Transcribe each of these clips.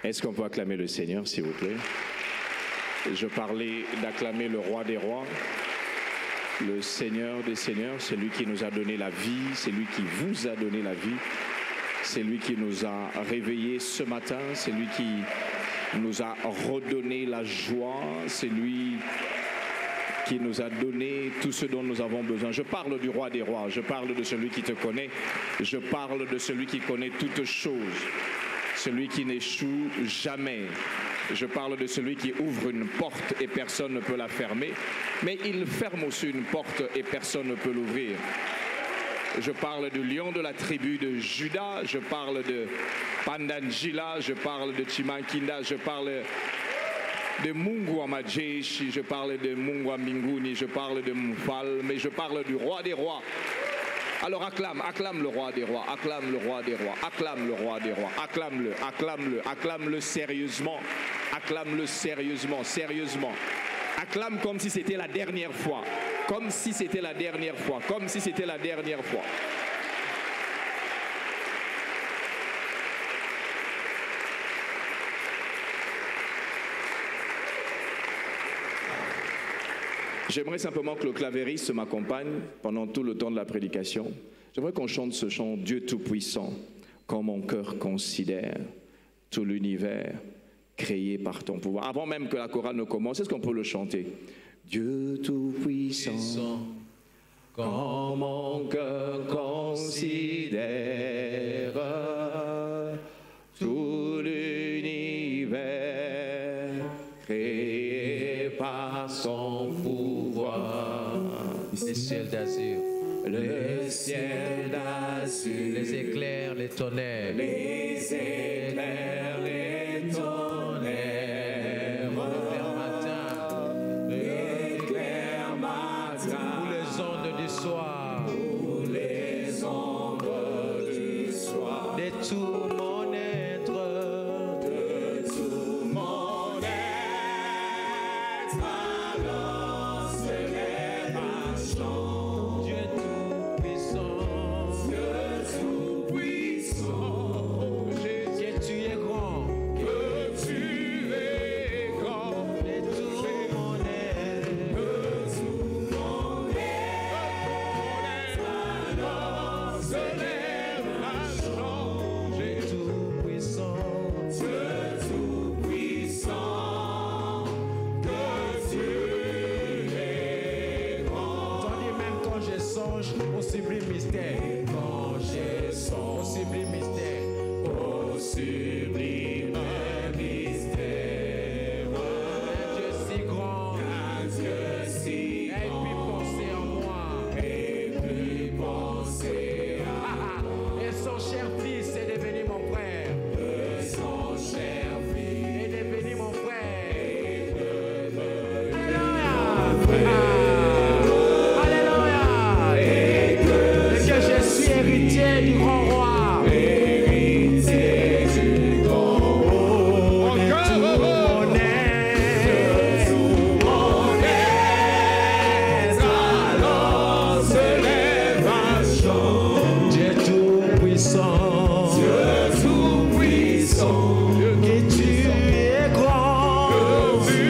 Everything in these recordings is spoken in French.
Est-ce qu'on peut acclamer le Seigneur, s'il vous plaît? Je parlais d'acclamer le roi des rois, le Seigneur des seigneurs, c'est lui qui nous a donné la vie, c'est lui qui vous a donné la vie, c'est lui qui nous a réveillés ce matin, c'est lui qui nous a redonné la joie, c'est lui qui nous a donné tout ce dont nous avons besoin. Je parle du roi des rois, je parle de celui qui te connaît, je parle de celui qui connaît toutes choses, celui qui n'échoue jamais. Je parle de celui qui ouvre une porte et personne ne peut la fermer, mais il ferme aussi une porte et personne ne peut l'ouvrir. Je parle du lion de la tribu de Juda, je parle de Pandanjila, je parle de Chimankinda, je parle de Mungu Amajeshi, je parle de Mungu Mbinguni, je parle de Mufal, mais je parle du roi des rois. Alors acclame le roi des rois, acclame le roi des rois, acclame le roi des rois, acclame-le sérieusement, acclame-le sérieusement, sérieusement. Acclame comme si c'était la dernière fois, comme si c'était la dernière fois, comme si c'était la dernière fois. J'aimerais simplement que le clavériste m'accompagne pendant tout le temps de la prédication. J'aimerais qu'on chante ce chant « Dieu Tout-Puissant » quand mon cœur considère tout l'univers créé par ton pouvoir. Avant même que la chorale ne commence, est-ce qu'on peut le chanter? Dieu Tout-Puissant, quand mon cœur considère tout l'univers créé par son pouvoir. Les ciels d'azur, le ciel d'azur, les éclairs, les tonnerres, les éclairs, les tonnerres, l'éclair matin, l'éclair matin, ou les ondes du soir, ou les ondes du soir, de tout mon être, de tout mon être, alors s'élève un chant. Dieu Tout-Puissant, Dieu Tout-Puissant, que tu es grand, que tu es grand, de tout mon être, que tout mon être, alors se lève un chant. Dieu Tout-Puissant, Dieu Tout-Puissant, que tu es grand. tandis même quand je songe au sublime mystère, Quand j'ai au son sublime mystère, au sublime mystère, un Dieu si grand, un Dieu si et puis penser en moi. et puis penser à Et son cher fils est devenu mon frère, son cher fils. est devenu mon frère. Alléluia. Et que je suis héritier du grand roi. Héritier du grand roi. Mon cœur mon être, Mon être, alors se lève un chant. Dieu Tout-Puissant, Dieu Tout-Puissant, que tu es grand, que tu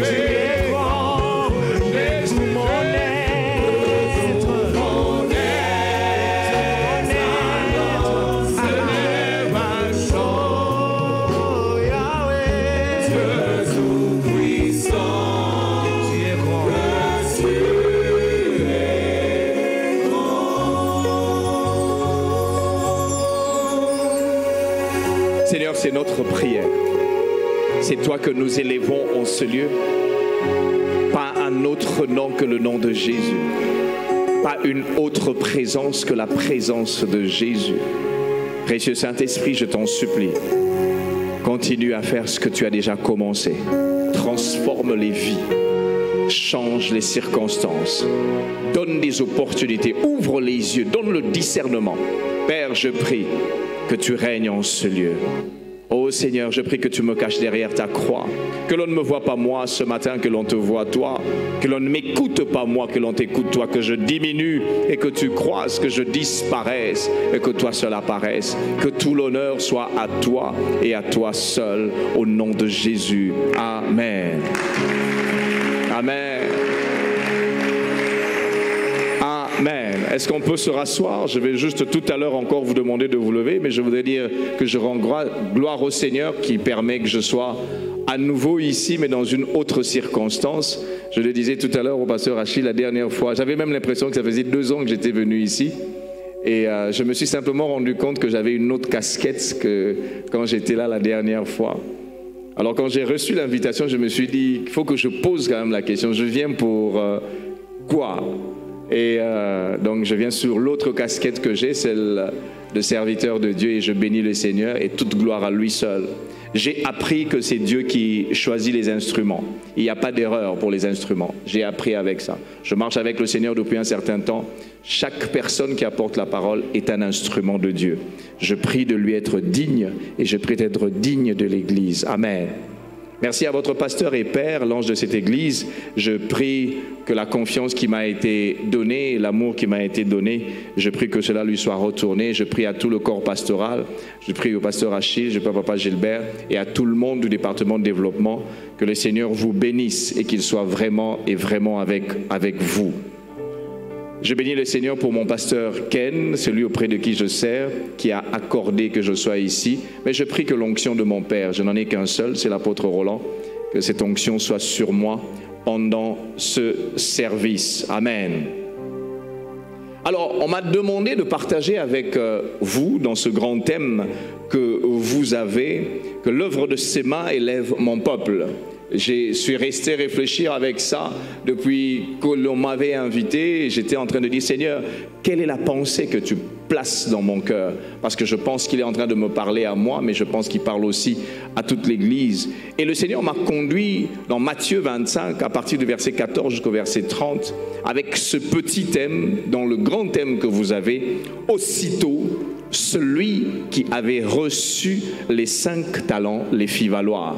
es grand, de tout mon être, mon être, alors se lève un chant. oh Yahweh, Dieu Tout-Puissant, tu es grand. que tu es grand. Seigneur, c'est notre prière. C'est toi que nous élevons en ce lieu. Pas un autre nom que le nom de Jésus. Pas une autre présence que la présence de Jésus. Précieux Saint-Esprit, je t'en supplie. Continue à faire ce que tu as déjà commencé. Transforme les vies. Change les circonstances. Donne des opportunités. Ouvre les yeux. Donne le discernement. Père, je prie que tu règnes en ce lieu. Oh Seigneur, je prie que tu me caches derrière ta croix. Que l'on ne me voit pas moi ce matin, que l'on te voit toi. Que l'on ne m'écoute pas moi, que l'on t'écoute toi. Que je diminue et que tu croisses, que je disparaisse et que toi seul apparaisse. Que tout l'honneur soit à toi et à toi seul, au nom de Jésus. Amen. Amen. Amen. Est-ce qu'on peut se rasseoir? Je vais juste tout à l'heure encore vous demander de vous lever, mais je voudrais dire que je rends gloire au Seigneur qui permet que je sois à nouveau ici, mais dans une autre circonstance. Je le disais tout à l'heure au pasteur Achille la dernière fois. J'avais même l'impression que ça faisait 2 ans que j'étais venu ici. Et je me suis simplement rendu compte que j'avais une autre casquette que quand j'étais là la dernière fois. Alors quand j'ai reçu l'invitation, je me suis dit, il faut que je pose quand même la question. Je viens pour quoi? Et donc je viens sur l'autre casquette que j'ai, celle de serviteur de Dieu, et je bénis le Seigneur et toute gloire à lui seul. J'ai appris que c'est Dieu qui choisit les instruments. Il n'y a pas d'erreur pour les instruments. J'ai appris avec ça. Je marche avec le Seigneur depuis un certain temps. Chaque personne qui apporte la parole est un instrument de Dieu. Je prie de lui être digne et je prie d'être digne de l'Église. Amen. Merci à votre pasteur et père, l'ange de cette église. Je prie que la confiance qui m'a été donnée, l'amour qui m'a été donné, je prie que cela lui soit retourné. Je prie à tout le corps pastoral, je prie au pasteur Achille, je prie à papa Gilbert et à tout le monde du département de développement, que le Seigneur vous bénisse et qu'il soit vraiment et vraiment avec vous. Je bénis le Seigneur pour mon pasteur Ken, celui auprès de qui je sers, qui a accordé que je sois ici. Mais je prie que l'onction de mon Père, je n'en ai qu'un seul, c'est l'apôtre Roland, que cette onction soit sur moi pendant ce service. Amen. Alors, on m'a demandé de partager avec vous, dans ce grand thème que vous avez, que l'œuvre de ses mains élève mon peuple. Je suis resté réfléchir avec ça depuis que l'on m'avait invité. J'étais en train de dire, Seigneur, quelle est la pensée que tu places dans mon cœur? Parce que je pense qu'il est en train de me parler à moi, mais je pense qu'il parle aussi à toute l'Église. Et le Seigneur m'a conduit dans Matthieu 25, à partir du verset 14 jusqu'au verset 30, avec ce petit thème, dans le grand thème que vous avez, aussitôt, celui qui avait reçu les 5 talents les fit valoir.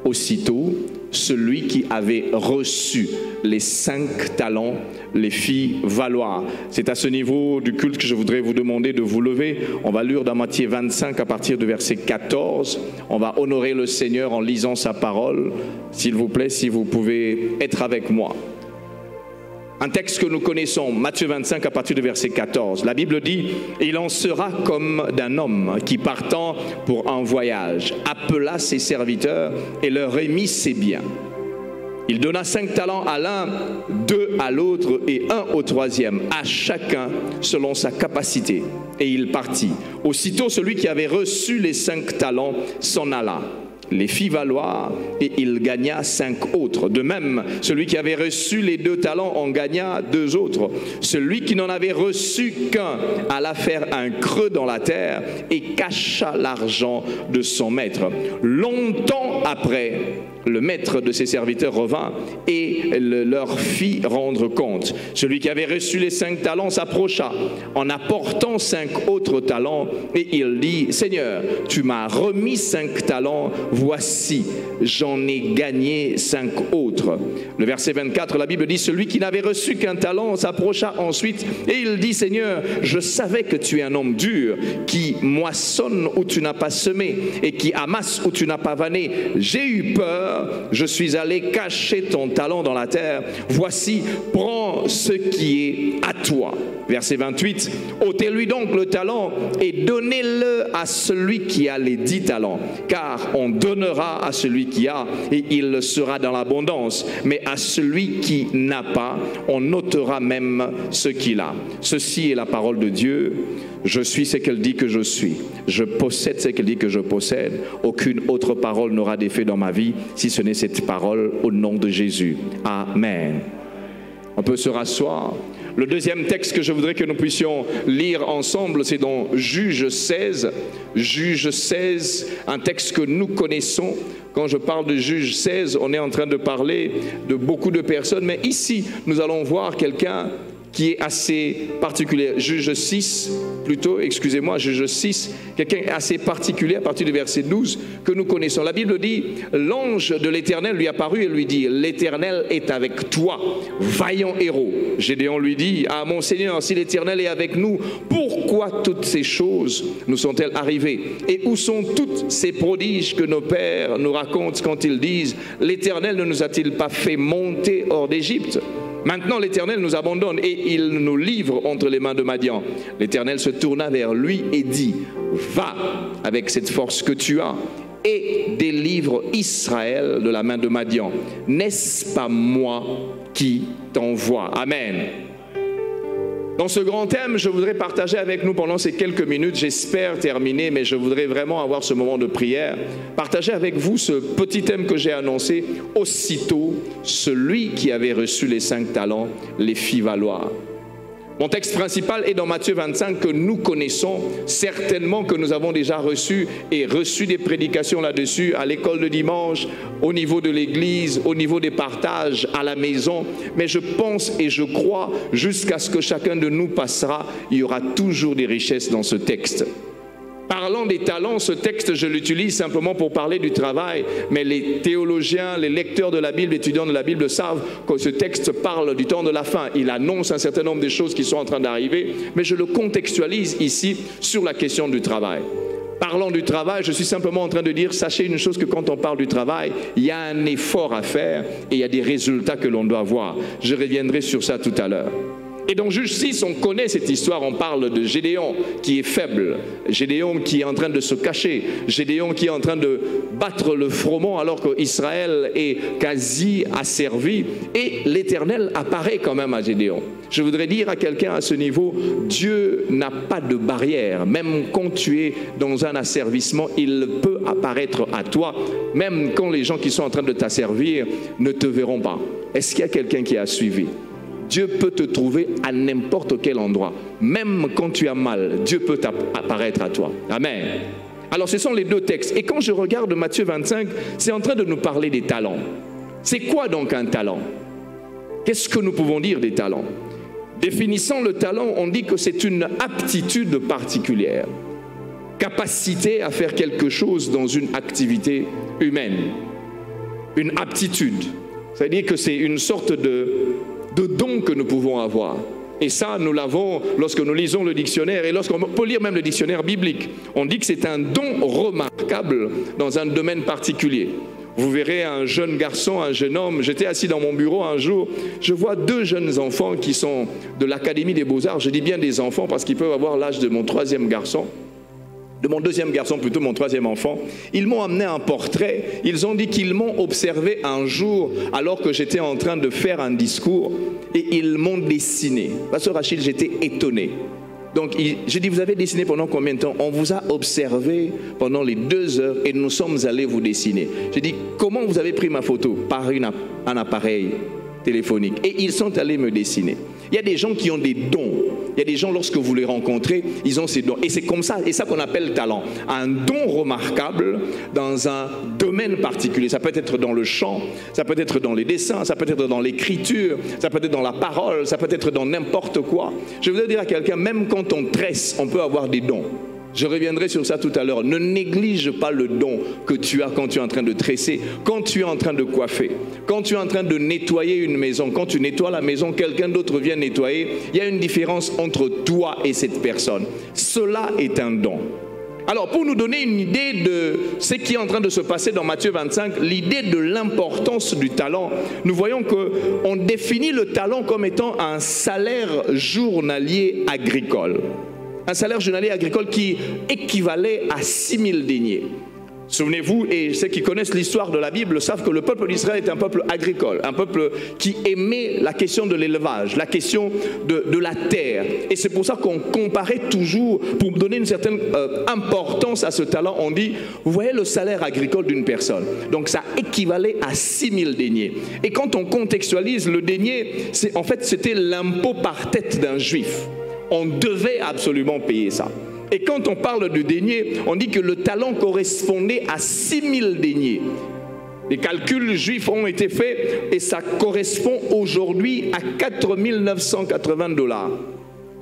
Aussitôt, celui qui avait reçu les 5 talents les fit valoir. C'est à ce niveau du culte que je voudrais vous demander de vous lever. On va lire dans Matthieu 25 à partir du verset 14. On va honorer le Seigneur en lisant sa parole. S'il vous plaît, si vous pouvez être avec moi. Un texte que nous connaissons, Matthieu 25 à partir du verset 14. La Bible dit, « Il en sera comme d'un homme qui partant pour un voyage, appela ses serviteurs et leur remit ses biens. Il donna 5 talents à l'un, 2 à l'autre et 1 au troisième, à chacun selon sa capacité. Et il partit. Aussitôt celui qui avait reçu les 5 talents s'en alla, les fit valoir et il gagna 5 autres. De même, celui qui avait reçu les 2 talents en gagna 2 autres. Celui qui n'en avait reçu qu'un alla faire un creux dans la terre et cacha l'argent de son maître. Longtemps après, le maître de ses serviteurs revint et leur fit rendre compte. Celui qui avait reçu les 5 talents s'approcha en apportant 5 autres talents et il dit, « Seigneur, tu m'as remis 5 talents, voici, j'en ai gagné 5 autres. » Le verset 24, la Bible dit, « Celui qui n'avait reçu qu'un talent s'approcha ensuite et il dit, « Seigneur, je savais que tu es un homme dur, qui moissonne où tu n'as pas semé et qui amasse où tu n'as pas vanné. J'ai eu peur, je suis allé cacher ton talent dans la terre. Voici, prends ce qui est à toi. » Verset 28, « Ôtez-lui donc le talent et donnez-le à celui qui a les 10 talents, car on donnera à celui qui a et il sera dans l'abondance. Mais à celui qui n'a pas, on ôtera même ce qu'il a. » Ceci est la parole de Dieu. Je suis ce qu'elle dit que je suis. Je possède ce qu'elle dit que je possède. Aucune autre parole n'aura d'effet dans ma vie si ce n'est cette parole au nom de Jésus. Amen. On peut se rasseoir. Le deuxième texte que je voudrais que nous puissions lire ensemble, c'est dans Juge 16. Juge 16, un texte que nous connaissons. Quand je parle de Juge 16, on est en train de parler de beaucoup de personnes. Mais ici, nous allons voir quelqu'un qui est assez particulier. Juge 6, plutôt, excusez-moi, Juge 6, quelqu'un assez particulier à partir du verset 12 que nous connaissons. La Bible dit, l'ange de l'Éternel lui apparut et lui dit, l'Éternel est avec toi, vaillant héros. Gédéon lui dit, ah mon Seigneur, si l'Éternel est avec nous, pourquoi toutes ces choses nous sont-elles arrivées? Et où sont tous ces prodiges que nos pères nous racontent quand ils disent, l'Éternel ne nous a-t-il pas fait monter hors d'Égypte? Maintenant l'Éternel nous abandonne et il nous livre entre les mains de Madian. L'Éternel se tourna vers lui et dit, va avec cette force que tu as et délivre Israël de la main de Madian. N'est-ce pas moi qui t'envoie? Amen. Dans ce grand thème, je voudrais partager avec nous pendant ces quelques minutes, j'espère terminer, mais je voudrais vraiment avoir ce moment de prière, partager avec vous ce petit thème que j'ai annoncé, aussitôt celui qui avait reçu les 5 talents les fit valoir. Mon texte principal est dans Matthieu 25 que nous connaissons, certainement que nous avons déjà reçu des prédications là-dessus à l'école de dimanche, au niveau de l'église, au niveau des partages, à la maison. Mais je pense et je crois, jusqu'à ce que chacun de nous passera, il y aura toujours des richesses dans ce texte. Parlant des talents, ce texte, je l'utilise simplement pour parler du travail, mais les théologiens, les lecteurs de la Bible, étudiants de la Bible savent que ce texte parle du temps de la fin. Il annonce un certain nombre de choses qui sont en train d'arriver, mais je le contextualise ici sur la question du travail. Parlant du travail, je suis simplement en train de dire, sachez une chose, que quand on parle du travail, il y a un effort à faire et il y a des résultats que l'on doit avoir. Je reviendrai sur ça tout à l'heure. Et donc, Juge 6, on connaît cette histoire, on parle de Gédéon qui est faible, Gédéon qui est en train de se cacher, Gédéon qui est en train de battre le froment alors qu'Israël est quasi asservi, et l'Éternel apparaît quand même à Gédéon. Je voudrais dire à quelqu'un à ce niveau, Dieu n'a pas de barrière, même quand tu es dans un asservissement, il peut apparaître à toi, même quand les gens qui sont en train de t'asservir ne te verront pas. Est-ce qu'il y a quelqu'un qui a suivi? Dieu peut te trouver à n'importe quel endroit. Même quand tu as mal, Dieu peut apparaître à toi. Amen. Alors ce sont les deux textes. Et quand je regarde Matthieu 25, c'est en train de nous parler des talents. C'est quoi donc un talent? Qu'est-ce que nous pouvons dire des talents? Définissant le talent, on dit que c'est une aptitude particulière. Capacité à faire quelque chose dans une activité humaine. Une aptitude. Ça veut dire que c'est une sorte de don que nous pouvons avoir. Et ça, nous l'avons lorsque nous lisons le dictionnaire et lorsqu'on peut lire même le dictionnaire biblique. On dit que c'est un don remarquable dans un domaine particulier. Vous verrez un jeune garçon, un jeune homme, j'étais assis dans mon bureau un jour, je vois 2 jeunes enfants qui sont de l'Académie des Beaux-Arts. Je dis bien des enfants parce qu'ils peuvent avoir l'âge de mon 3e garçon. De mon 2e garçon, plutôt mon 3e enfant. Ils m'ont amené un portrait. Ils ont dit qu'ils m'ont observé un jour alors que j'étais en train de faire un discours et ils m'ont dessiné. Pasteur Rachid, j'étais étonné. Donc j'ai dit, vous avez dessiné pendant combien de temps? On vous a observé pendant les 2 heures et nous sommes allés vous dessiner. J'ai dit, comment vous avez pris ma photo? Par un appareil téléphonique. Et ils sont allés me dessiner. Il y a des gens qui ont des dons. Il y a des gens, lorsque vous les rencontrez, ils ont ces dons. Et c'est comme ça, et ça qu'on appelle talent. Un don remarquable dans un domaine particulier. Ça peut être dans le chant, ça peut être dans les dessins, ça peut être dans l'écriture, ça peut être dans la parole, ça peut être dans n'importe quoi. Je voudrais dire à quelqu'un, même quand on tresse, on peut avoir des dons. Je reviendrai sur ça tout à l'heure. Ne néglige pas le don que tu as quand tu es en train de tresser, quand tu es en train de coiffer, quand tu es en train de nettoyer une maison. Quand tu nettoies la maison, quelqu'un d'autre vient nettoyer. Il y a une différence entre toi et cette personne. Cela est un don. Alors, pour nous donner une idée de ce qui est en train de se passer dans Matthieu 25, l'idée de l'importance du talent, nous voyons qu'on définit le talent comme étant un salaire journalier agricole. Un salaire journalier agricole qui équivalait à 6 000 deniers. Souvenez-vous, et ceux qui connaissent l'histoire de la Bible savent que le peuple d'Israël est un peuple agricole, un peuple qui aimait la question de l'élevage, la question de la terre. Et c'est pour ça qu'on comparait toujours, pour donner une certaine importance à ce talent, on dit, vous voyez le salaire agricole d'une personne. Donc ça équivalait à 6 000 deniers. Et quand on contextualise le denier, en fait c'était l'impôt par tête d'un juif. On devait absolument payer ça. Et quand on parle de denier, on dit que le talent correspondait à 6 000 deniers. Les calculs juifs ont été faits et ça correspond aujourd'hui à 4 980 $.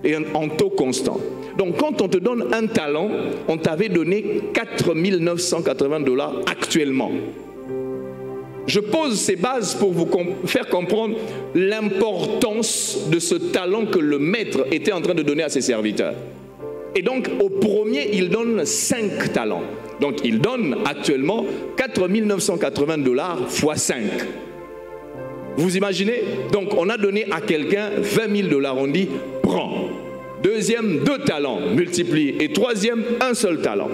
Et en taux constant. Donc quand on te donne un talent, on t'avait donné 4 980 $ actuellement. Je pose ces bases pour vous faire comprendre l'importance de ce talent que le maître était en train de donner à ses serviteurs. Et donc au premier, il donne 5 talents. Donc il donne actuellement 4 980 $ fois 5. Vous imaginez? Donc on a donné à quelqu'un 20 000 $, on dit prends. Deuxième, 2 talents multipliés. Et troisième, un seul talent.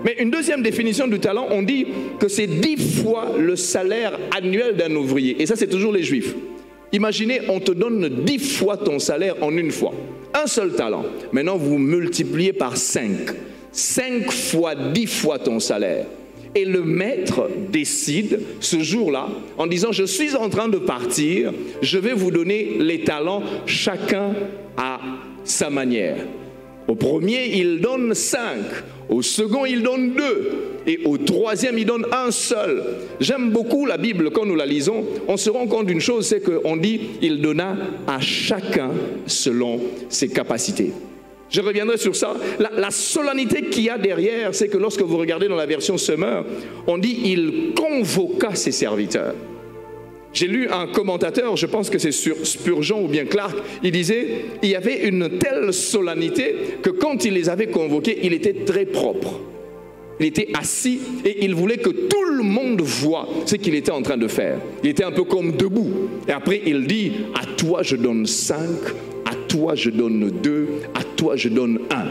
Mais une deuxième définition du talent, on dit que c'est 10 fois le salaire annuel d'un ouvrier. Et ça, c'est toujours les juifs. Imaginez, on te donne 10 fois ton salaire en une fois. Un seul talent. Maintenant, vous multipliez par 5. 5 fois 10 fois ton salaire. Et le maître décide ce jour-là en disant, je suis en train de partir, je vais vous donner les talents, chacun à sa manière. Au premier, il donne 5. Au second, il donne 2. Et au troisième, il donne un seul. J'aime beaucoup la Bible quand nous la lisons. On se rend compte d'une chose, c'est qu'on dit, il donna à chacun selon ses capacités. Je reviendrai sur ça. La solennité qu'il y a derrière, c'est que lorsque vous regardez dans la version Semeur, on dit il convoqua ses serviteurs. J'ai lu un commentateur, je pense que c'est sur Spurgeon ou bien Clark, il disait il y avait une telle solennité que quand il les avait convoqués, il était très propre. Il était assis et il voulait que tout le monde voie ce qu'il était en train de faire. Il était un peu comme debout. Et après il dit à toi je donne 5, à toi je donne 2, à toi je donne 1.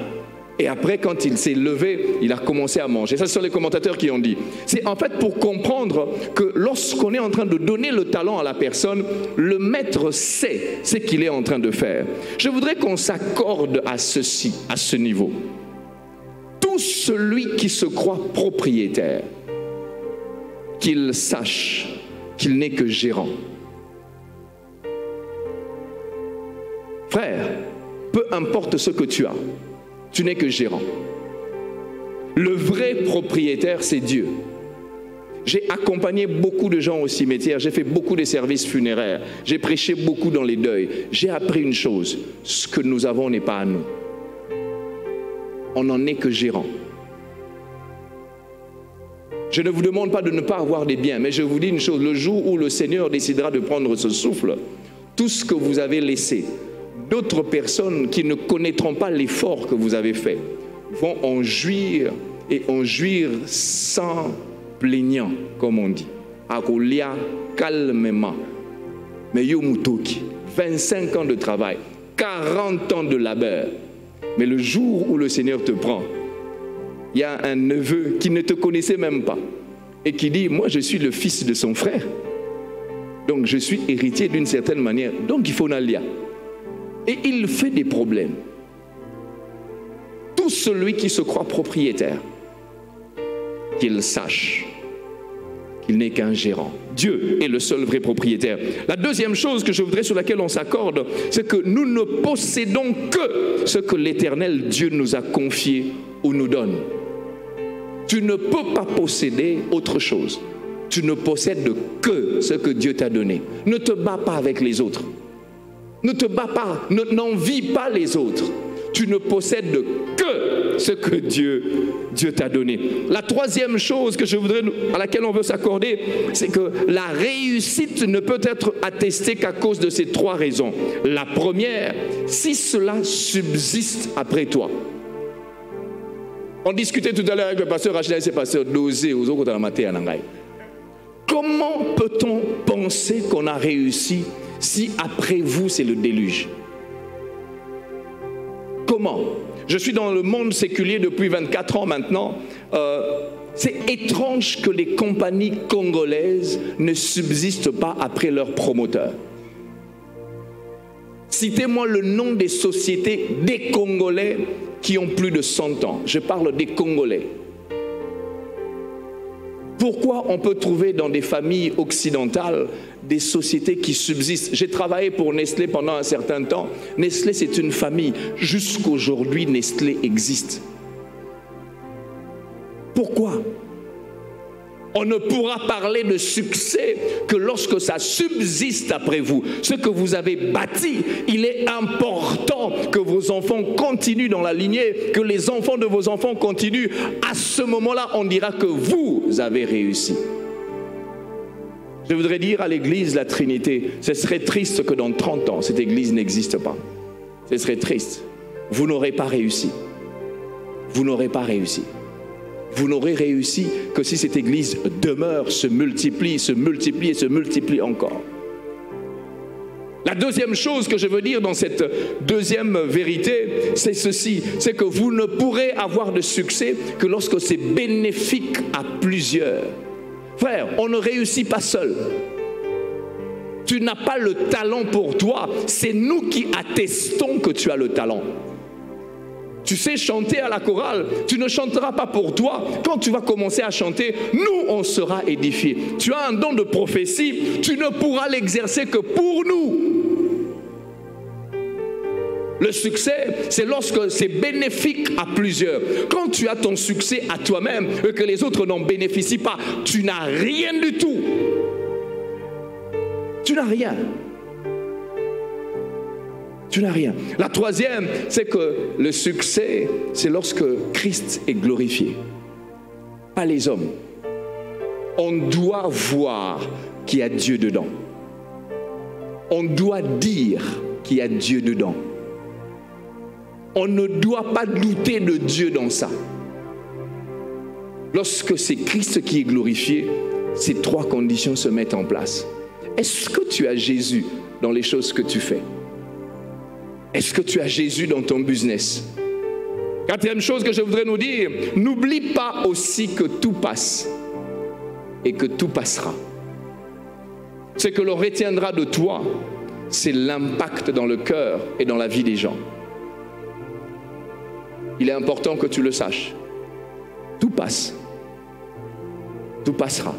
Et après, quand il s'est levé, il a commencé à manger. Ça, ce sont les commentateurs qui ont dit. C'est en fait pour comprendre que lorsqu'on est en train de donner le talent à la personne, le maître sait ce qu'il est en train de faire. Je voudrais qu'on s'accorde à ceci, à ce niveau. Tout celui qui se croit propriétaire, qu'il sache qu'il n'est que gérant. Frère, peu importe ce que tu as, tu n'es que gérant. Le vrai propriétaire, c'est Dieu. J'ai accompagné beaucoup de gens au cimetière, j'ai fait beaucoup de services funéraires, j'ai prêché beaucoup dans les deuils. J'ai appris une chose, ce que nous avons n'est pas à nous. On n'en est que gérant. Je ne vous demande pas de ne pas avoir des biens, mais je vous dis une chose, le jour où le Seigneur décidera de prendre ce souffle, tout ce que vous avez laissé, d'autres personnes qui ne connaîtront pas l'effort que vous avez fait vont en jouir et en jouir sans plaignant, comme on dit. Akolia calmement. Mais Yomutoki, 25 ans de travail, 40 ans de labeur. Mais le jour où le Seigneur te prend, il y a un neveu qui ne te connaissait même pas et qui dit, moi je suis le fils de son frère. Donc je suis héritier d'une certaine manière. Donc il faut n'aller. Et il fait des problèmes. Tout celui qui se croit propriétaire, qu'il sache qu'il n'est qu'un gérant. Dieu est le seul vrai propriétaire. La deuxième chose que je voudrais sur laquelle on s'accorde, c'est que nous ne possédons que ce que l'Éternel Dieu nous a confié ou nous donne. Tu ne peux pas posséder autre chose. Tu ne possèdes que ce que Dieu t'a donné. Ne te bats pas avec les autres. Ne te bats pas, n'envie pas les autres. Tu ne possèdes que ce que Dieu t'a donné. La troisième chose à laquelle on veut s'accorder, c'est que la réussite ne peut être attestée qu'à cause de ces 3 raisons. La première, si cela subsiste après toi. On discutait tout à l'heure avec le pasteur Rachel et ses pasteurs d'oser aux autres dans la Nangai. Comment peut-on penser qu'on a réussi si après vous c'est le déluge? Comment? Je suis dans le monde séculier depuis 24 ans maintenant. C'est étrange que les compagnies congolaises ne subsistent pas après leurs promoteurs. Citez-moi le nom des sociétés des Congolais qui ont plus de 100 ans. Je parle des Congolais. Pourquoi on peut trouver dans des familles occidentales des sociétés qui subsistent? J'ai travaillé pour Nestlé pendant un certain temps. Nestlé, c'est une famille. Jusqu'aujourd'hui, Nestlé existe. Pourquoi? On ne pourra parler de succès que lorsque ça subsiste après vous. Ce que vous avez bâti, il est important que vos enfants continuent dans la lignée, que les enfants de vos enfants continuent. À ce moment-là, on dira que vous avez réussi. Je voudrais dire à l'église La Trinité, ce serait triste que dans 30 ans, cette église n'existe pas. Ce serait triste. Vous n'aurez pas réussi. Vous n'aurez pas réussi. Vous n'aurez réussi que si cette église demeure, se multiplie, se multiplie et se multiplie encore. La deuxième chose que je veux dire dans cette deuxième vérité, c'est ceci, c'est que vous ne pourrez avoir de succès que lorsque c'est bénéfique à plusieurs. Frère, on ne réussit pas seul. Tu n'as pas le talent pour toi, c'est nous qui attestons que tu as le talent. Tu sais chanter à la chorale, tu ne chanteras pas pour toi. Quand tu vas commencer à chanter, nous, on sera édifiés. Tu as un don de prophétie, tu ne pourras l'exercer que pour nous. Le succès, c'est lorsque c'est bénéfique à plusieurs. Quand tu as ton succès à toi-même et que les autres n'en bénéficient pas, tu n'as rien du tout. Tu n'as rien. Tu n'as rien. La troisième, c'est que le succès, c'est lorsque Christ est glorifié. Pas les hommes. On doit voir qu'il y a Dieu dedans. On doit dire qu'il y a Dieu dedans. On ne doit pas douter de Dieu dans ça. Lorsque c'est Christ qui est glorifié, ces trois conditions se mettent en place. Est-ce que tu as Jésus dans les choses que tu fais? Est-ce que tu as Jésus dans ton business? Quatrième chose que je voudrais nous dire, n'oublie pas aussi que tout passe et que tout passera. Ce que l'on retiendra de toi, c'est l'impact dans le cœur et dans la vie des gens. Il est important que tu le saches. Tout passe. Tout passera.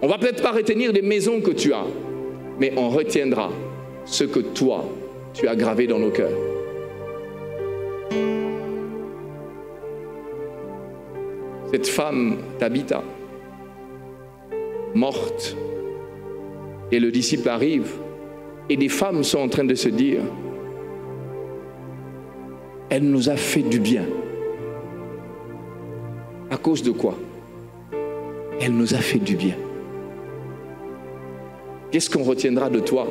On ne va peut-être pas retenir des maisons que tu as, mais on retiendra ce que toi, tu as gravé dans nos cœurs. Cette femme, Tabitha, morte, et le disciple arrive, et des femmes sont en train de se dire, elle nous a fait du bien. À cause de quoi? Elle nous a fait du bien. Qu'est-ce qu'on retiendra de toi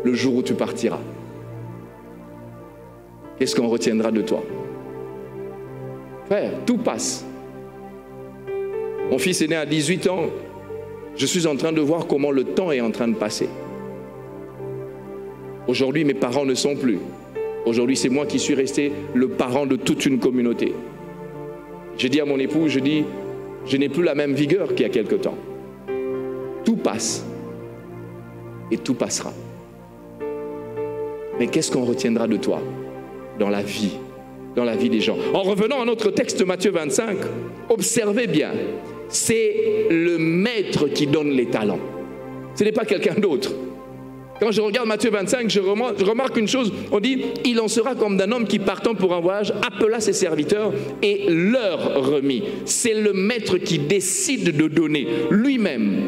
le jour où tu partiras? Qu'est-ce qu'on retiendra de toi? Frère, tout passe. Mon fils est né à 18 ans. Je suis en train de voir comment le temps est en train de passer. Aujourd'hui, mes parents ne sont plus. Aujourd'hui, c'est moi qui suis resté le parent de toute une communauté. J'ai dit à mon époux, je n'ai plus la même vigueur qu'il y a quelque temps. Tout passe. Et tout passera. Mais qu'est-ce qu'on retiendra de toi dans la vie des gens? En revenant à notre texte Matthieu 25, observez bien, c'est le maître qui donne les talents. Ce n'est pas quelqu'un d'autre. Quand je regarde Matthieu 25, je remarque une chose, on dit, il en sera comme d'un homme qui partant pour un voyage, appela ses serviteurs et leur remit. C'est le maître qui décide de donner lui-même.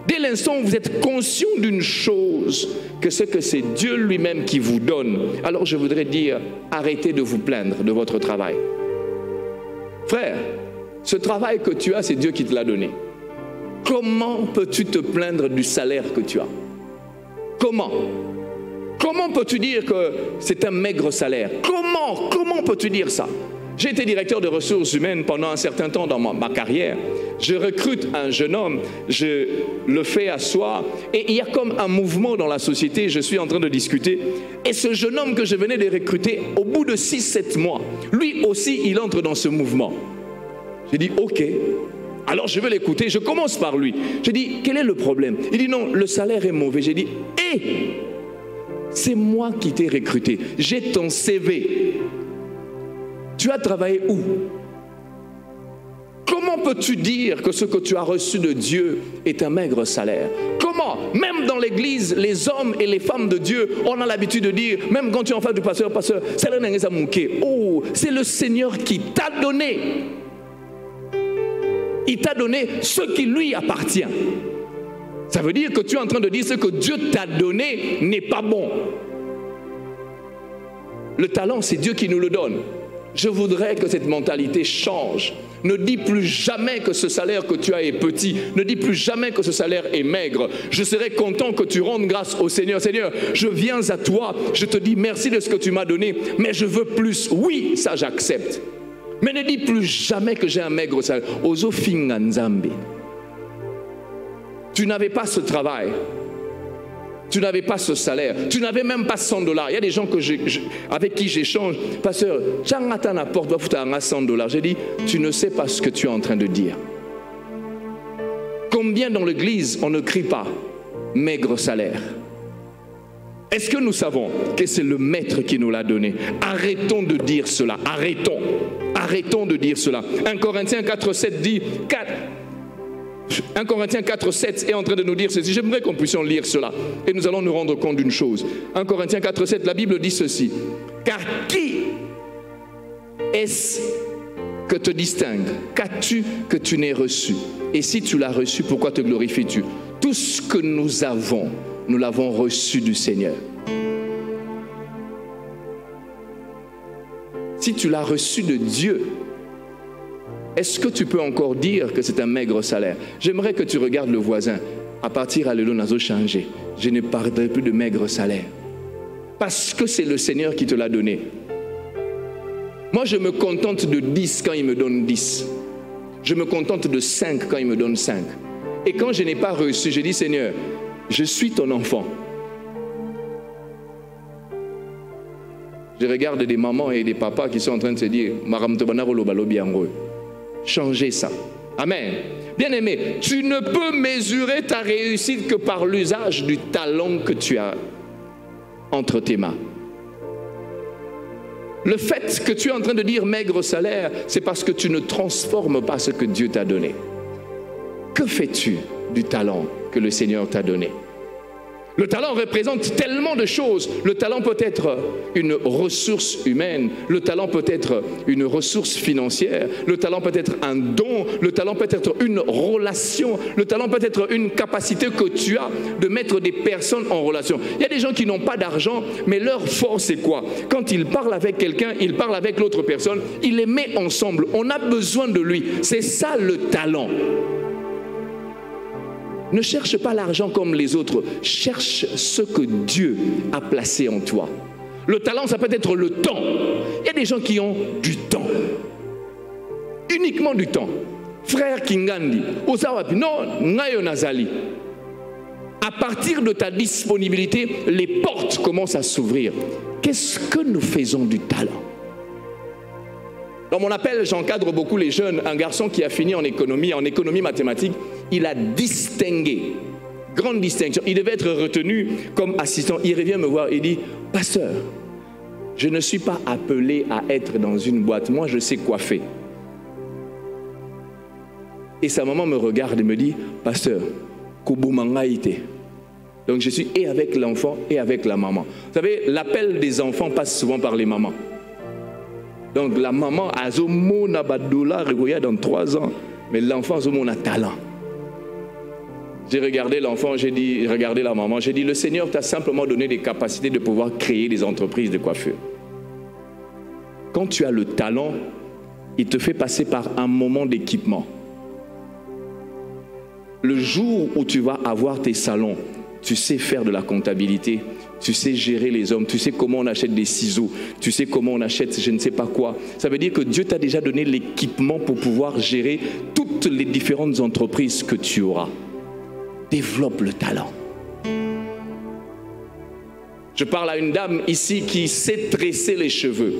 Dès l'instant où vous êtes conscient d'une chose, que c'est Dieu lui-même qui vous donne, alors je voudrais dire, arrêtez de vous plaindre de votre travail. Frère, ce travail que tu as, c'est Dieu qui te l'a donné. Comment peux-tu te plaindre du salaire que tu as? Comment? Comment peux-tu dire que c'est un maigre salaire? Comment peux-tu dire ça? J'ai été directeur de ressources humaines pendant un certain temps dans ma carrière. Je recrute un jeune homme, je le fais asseoir et il y a comme un mouvement dans la société, je suis en train de discuter. Et ce jeune homme que je venais de recruter, au bout de 6-7 mois, lui aussi, il entre dans ce mouvement. J'ai dit, ok, alors je vais l'écouter, je commence par lui. J'ai dit, quel est le problème? Il dit, non, le salaire est mauvais. J'ai dit, c'est moi qui t'ai recruté, j'ai ton CV. Tu as travaillé où? Comment peux-tu dire que ce que tu as reçu de Dieu est un maigre salaire? Comment? Même dans l'église, les hommes et les femmes de Dieu, on a l'habitude de dire, même quand tu es en face du pasteur, oh, c'est le Seigneur qui t'a donné. Il t'a donné ce qui lui appartient. Ça veut dire que tu es en train de dire ce que Dieu t'a donné n'est pas bon. Le talent, c'est Dieu qui nous le donne. Je voudrais que cette mentalité change. Ne dis plus jamais que ce salaire que tu as est petit. Ne dis plus jamais que ce salaire est maigre. Je serai content que tu rendes grâce au Seigneur. Seigneur, je viens à toi. Je te dis merci de ce que tu m'as donné, mais je veux plus. Oui, ça j'accepte. Mais ne dis plus jamais que j'ai un maigre salaire. Ozo finga nzambe. Tu n'avais pas ce travail. Tu n'avais pas ce salaire. Tu n'avais même pas $100. Il y a des gens avec qui j'échange. Pasteur, $100. J'ai dit, tu ne sais pas ce que tu es en train de dire. Combien dans l'église on ne crie pas maigre salaire? Est-ce que nous savons que c'est le maître qui nous l'a donné? Arrêtons de dire cela. Arrêtons. Arrêtons de dire cela. 1 Corinthiens 4,7 dit 1 Corinthiens 4,7 est en train de nous dire ceci. J'aimerais qu'on puisse lire cela. Et nous allons nous rendre compte d'une chose. 1 Corinthiens 4,7, la Bible dit ceci. Car qui est-ce que te distingue? Qu'as-tu que tu n'aies reçu? Et si tu l'as reçu, pourquoi te glorifies-tu? Tout ce que nous avons, nous l'avons reçu du Seigneur. Si tu l'as reçu de Dieu, est-ce que tu peux encore dire que c'est un maigre salaire? J'aimerais que tu regardes le voisin. À partir à l'élo nazo changé. Je ne parlerai plus de maigre salaire. Parce que c'est le Seigneur qui te l'a donné. Moi, je me contente de 10 quand il me donne 10. Je me contente de 5 quand il me donne 5. Et quand je n'ai pas reçu, je dis, Seigneur, je suis ton enfant. Je regarde des mamans et des papas qui sont en train de se dire, changez ça. Amen. Bien-aimé, tu ne peux mesurer ta réussite que par l'usage du talent que tu as entre tes mains. Le fait que tu es en train de dire maigre salaire, c'est parce que tu ne transformes pas ce que Dieu t'a donné. Que fais-tu du talent que le Seigneur t'a donné? Le talent représente tellement de choses. Le talent peut être une ressource humaine. Le talent peut être une ressource financière. Le talent peut être un don. Le talent peut être une relation. Le talent peut être une capacité que tu as de mettre des personnes en relation. Il y a des gens qui n'ont pas d'argent, mais leur force c'est quoi? Quand ils parlent avec quelqu'un, ils parlent avec l'autre personne, ils les mettent ensemble. On a besoin de lui. C'est ça le talent. Ne cherche pas l'argent comme les autres. Cherche ce que Dieu a placé en toi. Le talent, ça peut être le temps. Il y a des gens qui ont du temps. Uniquement du temps. Frère Kingandi, Osawapi, non, Ngayo Nazali. À partir de ta disponibilité, les portes commencent à s'ouvrir. Qu'est-ce que nous faisons du talent? Dans mon appel, j'encadre beaucoup les jeunes. Un garçon qui a fini en économie mathématique, il a distingué, grande distinction. Il devait être retenu comme assistant. Il revient me voir et dit, pasteur, je ne suis pas appelé à être dans une boîte. Moi, je sais coiffer. Et sa maman me regarde et me dit, pasteur, Kobumangaïte. Donc je suis et avec l'enfant et avec la maman. Vous savez, l'appel des enfants passe souvent par les mamans. Donc la maman a zomona badoula regoya dans 3 ans, mais l'enfant zomona talent. J'ai regardé l'enfant, j'ai dit, regardez la maman, j'ai dit, le Seigneur t'a simplement donné des capacités de pouvoir créer des entreprises de coiffure. Quand tu as le talent, il te fait passer par un moment d'équipement. Le jour où tu vas avoir tes salons, tu sais faire de la comptabilité, tu sais gérer les hommes, tu sais comment on achète des ciseaux, tu sais comment on achète je ne sais pas quoi. Ça veut dire que Dieu t'a déjà donné l'équipement pour pouvoir gérer toutes les différentes entreprises que tu auras. Développe le talent. Je parle à une dame ici qui sait tresser les cheveux.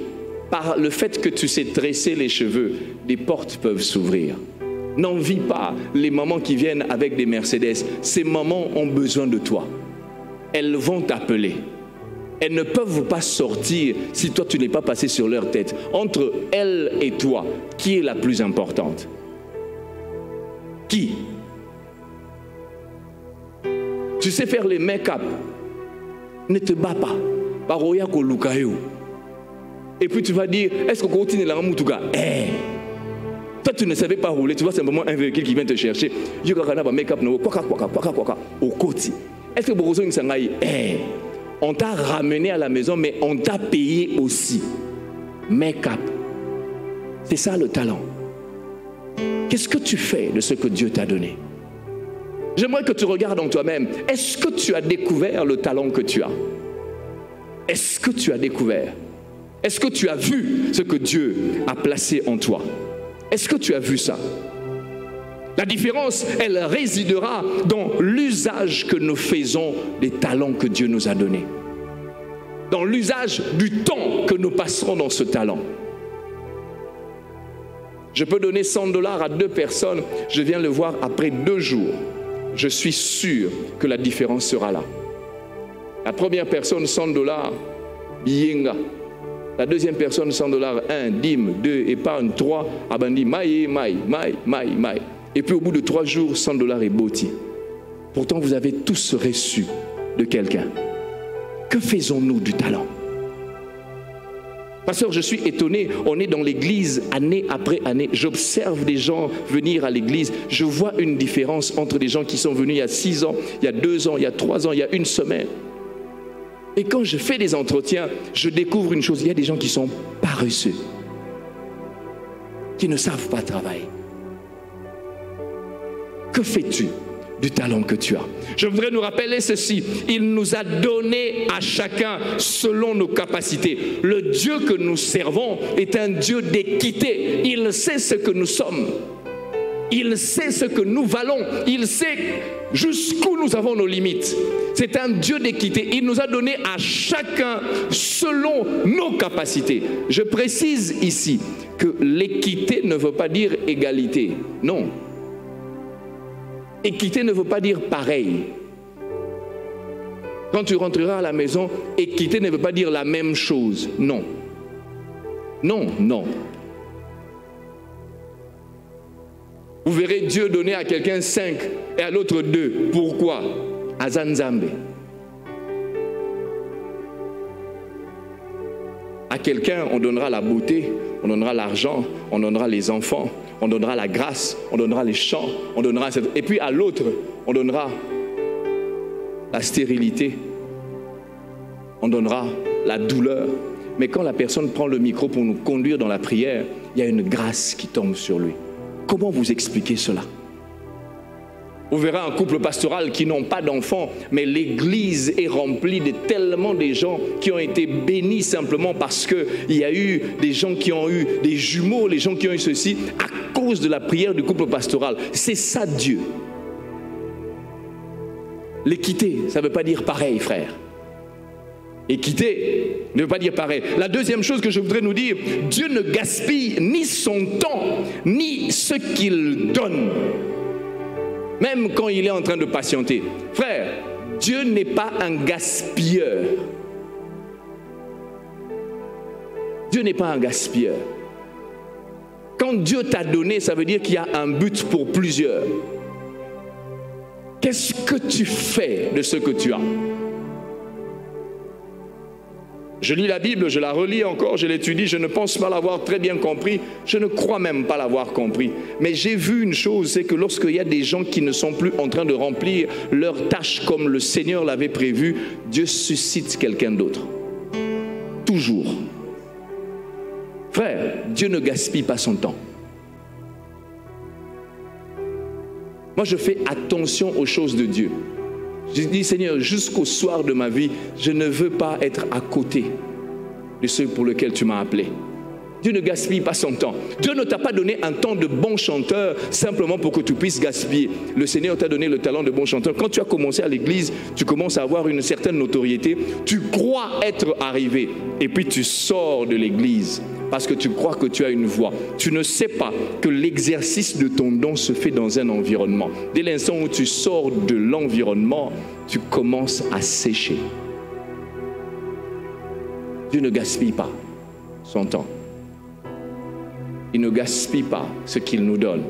Par le fait que tu sais tresser les cheveux, des portes peuvent s'ouvrir. N'envie pas les mamans qui viennent avec des Mercedes. Ces mamans ont besoin de toi. Elles vont t'appeler. Elles ne peuvent pas sortir si toi tu n'es pas passé sur leur tête. Entre elles et toi, qui est la plus importante? Qui? Tu sais faire les make-up. Ne te bats pas. Paroya ko lukayo. Et puis tu vas dire, est-ce que continue la moutuga? Toi, tu ne savais pas rouler, tu vois simplement un véhicule qui vient te chercher. Est-ce que on t'a ramené à la maison, mais on t'a payé aussi. Make-up. C'est ça le talent. Qu'est-ce que tu fais de ce que Dieu t'a donné? J'aimerais que tu regardes en toi-même. Est-ce que tu as découvert le talent que tu as? Est-ce que tu as découvert? Est-ce que tu as vu ce que Dieu a placé en toi? Est-ce que tu as vu ça? La différence, elle résidera dans l'usage que nous faisons des talents que Dieu nous a donnés. Dans l'usage du temps que nous passerons dans ce talent. Je peux donner $100 à 2 personnes, je viens le voir après 2 jours. Je suis sûr que la différence sera là. La première personne, $100, bienga. La deuxième personne, $100, 1, dîme, 2, épargne, 3, abandi, maï. Et puis au bout de 3 jours, $100 est bâti. Pourtant, vous avez tous reçu de quelqu'un. Que faisons-nous du talent? Pasteur, je suis étonné, on est dans l'église année après année. J'observe des gens venir à l'église. Je vois une différence entre des gens qui sont venus il y a 6 ans, il y a 2 ans, il y a 3 ans, il y a 1 semaine. Et quand je fais des entretiens, je découvre une chose. Il y a des gens qui sont paresseux, qui ne savent pas travailler. Que fais-tu du talent que tu as? Je voudrais nous rappeler ceci. Il nous a donné à chacun selon nos capacités. Le Dieu que nous servons est un Dieu d'équité. Il sait ce que nous sommes. Il sait ce que nous valons. Il sait jusqu'où nous avons nos limites. C'est un Dieu d'équité. Il nous a donné à chacun selon nos capacités. Je précise ici que l'équité ne veut pas dire égalité. Non. Équité ne veut pas dire pareil. Quand tu rentreras à la maison, équité ne veut pas dire la même chose. Non. Non, non. Vous verrez Dieu donner à quelqu'un 5 et à l'autre 2. Pourquoi? Azanzambe. À quelqu'un, on donnera la beauté, on donnera l'argent, on donnera les enfants, on donnera la grâce, on donnera les chants, on donnera... Et puis à l'autre, on donnera la stérilité, on donnera la douleur. Mais quand la personne prend le micro pour nous conduire dans la prière, il y a une grâce qui tombe sur lui. Comment vous expliquez cela? Vous verrez un couple pastoral qui n'ont pas d'enfants, mais l'église est remplie de tellement de gens qui ont été bénis simplement parce qu'il y a eu des gens qui ont eu des jumeaux, les gens qui ont eu ceci, à cause de la prière du couple pastoral. C'est ça Dieu. L'équité, ça ne veut pas dire pareil, frère. Équité ne veut pas dire pareil. La deuxième chose que je voudrais nous dire, Dieu ne gaspille ni son temps, ni ce qu'il donne. Même quand il est en train de patienter. Frère, Dieu n'est pas un gaspilleur. Dieu n'est pas un gaspilleur. Quand Dieu t'a donné, ça veut dire qu'il y a un but pour plusieurs. Qu'est-ce que tu fais de ce que tu as? Je lis la Bible, je la relis encore, je l'étudie, je ne pense pas l'avoir très bien compris, je ne crois même pas l'avoir compris. Mais j'ai vu une chose, c'est que lorsqu'il y a des gens qui ne sont plus en train de remplir leurs tâches comme le Seigneur l'avait prévu, Dieu suscite quelqu'un d'autre. Toujours. Frère, Dieu ne gaspille pas son temps. Moi, je fais attention aux choses de Dieu. Je dis, Seigneur, jusqu'au soir de ma vie, je ne veux pas être à côté de ceux pour lesquels tu m'as appelé. Dieu ne gaspille pas son temps. Dieu ne t'a pas donné un temps de bon chanteur simplement pour que tu puisses gaspiller. Le Seigneur t'a donné le talent de bon chanteur. Quand tu as commencé à l'église, tu commences à avoir une certaine notoriété. Tu crois être arrivé et puis tu sors de l'église parce que tu crois que tu as une voix. Tu ne sais pas que l'exercice de ton don se fait dans un environnement. Dès l'instant où tu sors de l'environnement, tu commences à sécher. Dieu ne gaspille pas son temps. Il ne gaspille pas ce qu'il nous donne,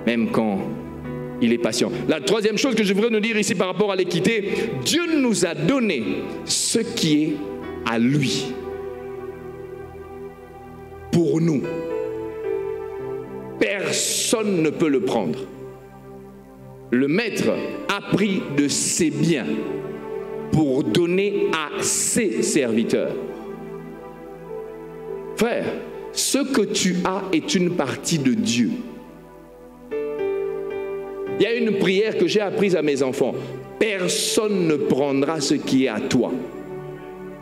même quand il est patient. La troisième chose que je voudrais nous dire ici par rapport à l'équité, Dieu nous a donné ce qui est à lui, pour nous. personne ne peut le prendre. Le maître a pris de ses biens pour donner à ses serviteurs. Frère, ce que tu as est une partie de Dieu. Il y a une prière que j'ai apprise à mes enfants. Personne ne prendra ce qui est à toi.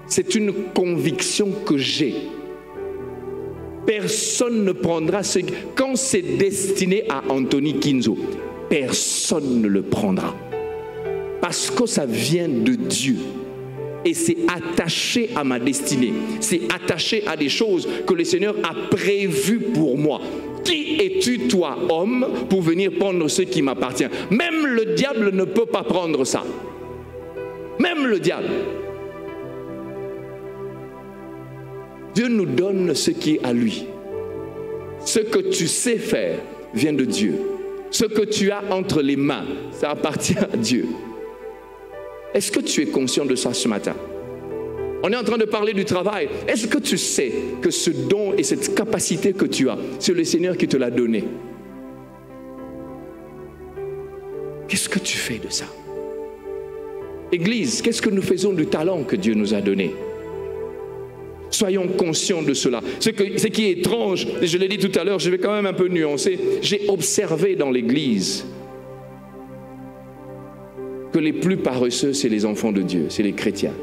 C'est une conviction que j'ai. Personne ne prendra ce qui... Quand c'est destiné à Anthony Kinzo, personne ne le prendra. Parce que ça vient de Dieu. Et c'est attaché à ma destinée. C'est attaché à des choses que le Seigneur a prévues pour moi. Qui es-tu, toi, homme, pour venir prendre ce qui m'appartient? Même le diable ne peut pas prendre ça. Même le diable. Dieu nous donne ce qui est à lui. Ce que tu sais faire vient de Dieu. Ce que tu as entre les mains, ça appartient à Dieu. Est-ce que tu es conscient de ça ce matin? On est en train de parler du travail. Est-ce que tu sais que ce don et cette capacité que tu as, c'est le Seigneur qui te l'a donné? Qu'est-ce que tu fais de ça? Église, qu'est-ce que nous faisons du talent que Dieu nous a donné? Soyons conscients de cela. Ce qui est étrange, et je l'ai dit tout à l'heure, je vais quand même un peu nuancer, j'ai observé dans l'Église que les plus paresseux, c'est les enfants de Dieu, c'est les chrétiens.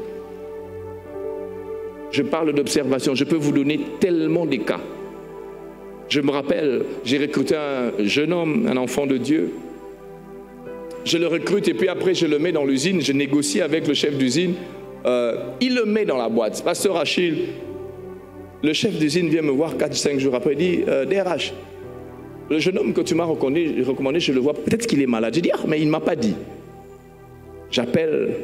Je parle d'observation, je peux vous donner tellement des cas. Je me rappelle, j'ai recruté un jeune homme, un enfant de Dieu. Je le recrute et puis après je le mets dans l'usine, je négocie avec le chef d'usine. Il le met dans la boîte. Pasteur Achille, le chef d'usine vient me voir 4-5 jours après, il dit DRH, le jeune homme que tu m'as recommandé, je le vois, peut-être qu'il est malade. Je dis, mais il ne m'a pas dit. J'appelle,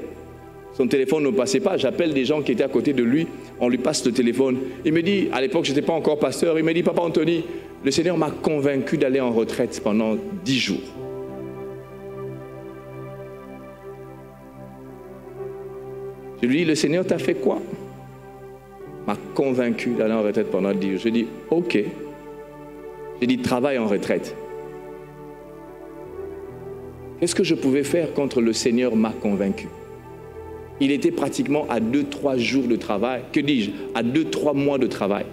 son téléphone ne passait pas, j'appelle des gens qui étaient à côté de lui, on lui passe le téléphone. Il me dit, à l'époque je n'étais pas encore pasteur, il me dit, papa Anthony, le Seigneur m'a convaincu d'aller en retraite pendant 10 jours. Je lui dis, le Seigneur t'a fait quoi? M'a convaincu d'aller en retraite pendant 10 jours. Je dis, ok. J'ai dit, travaille en retraite. Qu'est-ce que je pouvais faire quand le Seigneur m'a convaincu? Il était pratiquement à 2-3 jours de travail. Que dis-je? À 2-3 mois de travail.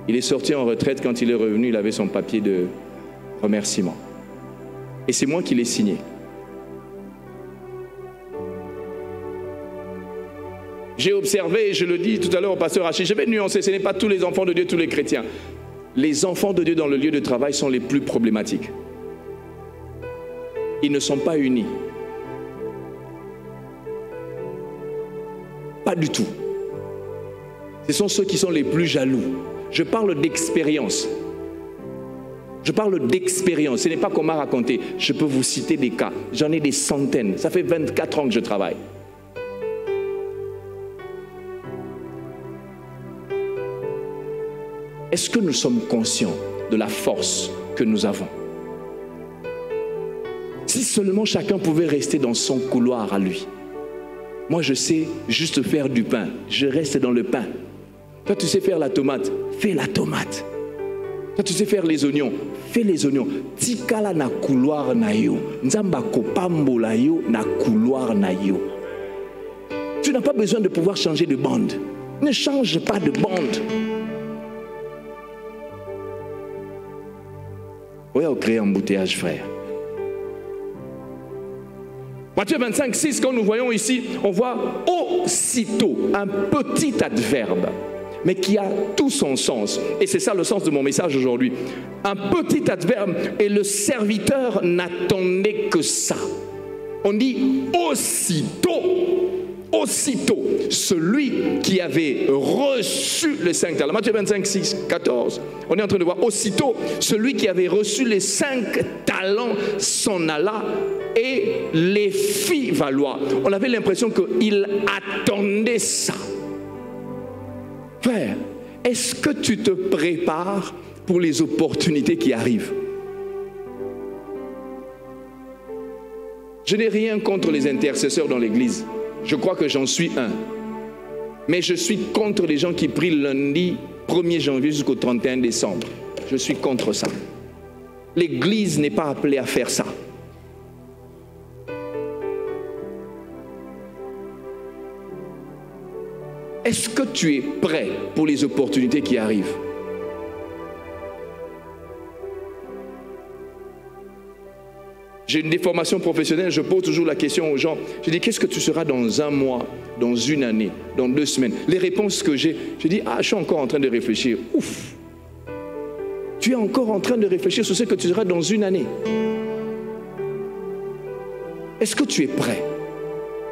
Il est sorti en retraite. Quand il est revenu, il avait son papier de remerciement. Et c'est moi qui l'ai signé. J'ai observé, et je le dis tout à l'heure au pasteur Achille, je vais nuancer, ce n'est pas tous les enfants de Dieu, tous les chrétiens. Les enfants de Dieu dans le lieu de travail sont les plus problématiques. Ils ne sont pas unis. Pas du tout. Ce sont ceux qui sont les plus jaloux. Je parle d'expérience. Je parle d'expérience. Ce n'est pas qu'on m'a raconté. Je peux vous citer des cas. J'en ai des centaines. Ça fait 24 ans que je travaille. Est-ce que nous sommes conscients de la force que nous avons? Si seulement chacun pouvait rester dans son couloir à lui. Moi, je sais juste faire du pain. Je reste dans le pain. Toi, tu sais faire la tomate. Fais la tomate. Toi, tu sais faire les oignons. Fais les oignons. Tikala na couloir na yo. Nzamba kopambola yo na couloir na yo. Tu n'as pas besoin de pouvoir changer de bande. Ne change pas de bande. Oui, on crée un embouteillage, frère. Matthieu 25, 6, quand nous voyons ici, on voit aussitôt un petit adverbe, mais qui a tout son sens. Et c'est ça le sens de mon message aujourd'hui. Un petit adverbe, et le serviteur n'attendait que ça. On dit aussitôt. Aussitôt, celui qui avait reçu les 5 talents. Matthieu 25, 6, 14. On est en train de voir. Aussitôt, celui qui avait reçu les 5 talents s'en alla et les fit valoir. On avait l'impression qu'il attendait ça. Frère, est-ce que tu te prépares pour les opportunités qui arrivent? Je n'ai rien contre les intercesseurs dans l'église. Je crois que j'en suis un. Mais je suis contre les gens qui prient lundi, 1er janvier jusqu'au 31 décembre. Je suis contre ça. L'Église n'est pas appelée à faire ça. Est-ce que tu es prêt pour les opportunités qui arrivent? J'ai une déformation professionnelle, je pose toujours la question aux gens. Je dis, qu'est-ce que tu seras dans un mois, dans une année, dans 2 semaines? Les réponses que j'ai, je dis, je suis encore en train de réfléchir. Ouf! Tu es encore en train de réfléchir sur ce que tu seras dans une année. Est-ce que tu es prêt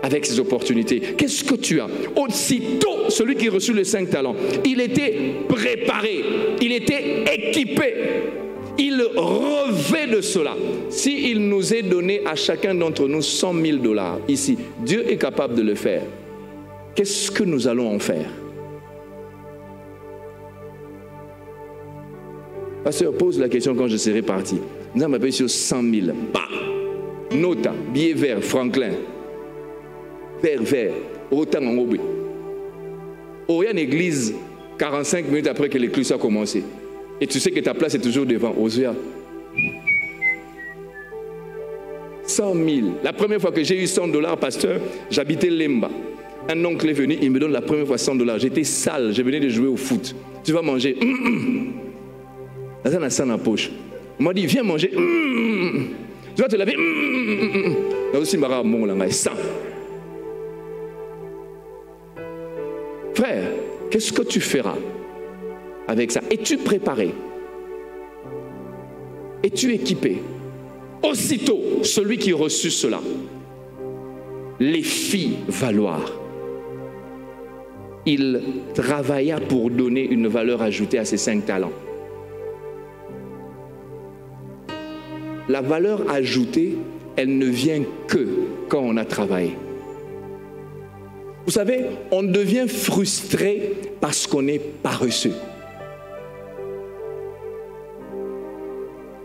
avec ces opportunités? Qu'est-ce que tu as? Aussitôt, celui qui reçut les 5 talents, il était préparé, il était équipé. Il revêt de cela. S'il nous est donné à chacun d'entre nous 100 000 $ ici, Dieu est capable de le faire. Qu'est-ce que nous allons en faire? Pasteur, pose la question quand je serai parti. Nous avons appelé sur 100 000. Bah. Nota, billet vert, Franklin. Vert. Autant en obé. Il y a une église 45 minutes après que l'église a commencé. Et tu sais que ta place est toujours devant. Osea. 100 000. La première fois que j'ai eu 100 $, pasteur, j'habitais Lemba. Un oncle est venu, il me donne la première fois 100 $. J'étais sale, je venais de jouer au foot. Tu vas manger. Dans la poche. On m'a dit, viens manger. Tu vas te laver. Frère, qu'est-ce que tu feras avec ça? Es-tu préparé? Es-tu équipé? Aussitôt, celui qui reçut cela les fit valoir. Il travailla pour donner une valeur ajoutée à ses 5 talents. La valeur ajoutée, elle ne vient que quand on a travaillé. Vous savez, on devient frustré parce qu'on est paresseux.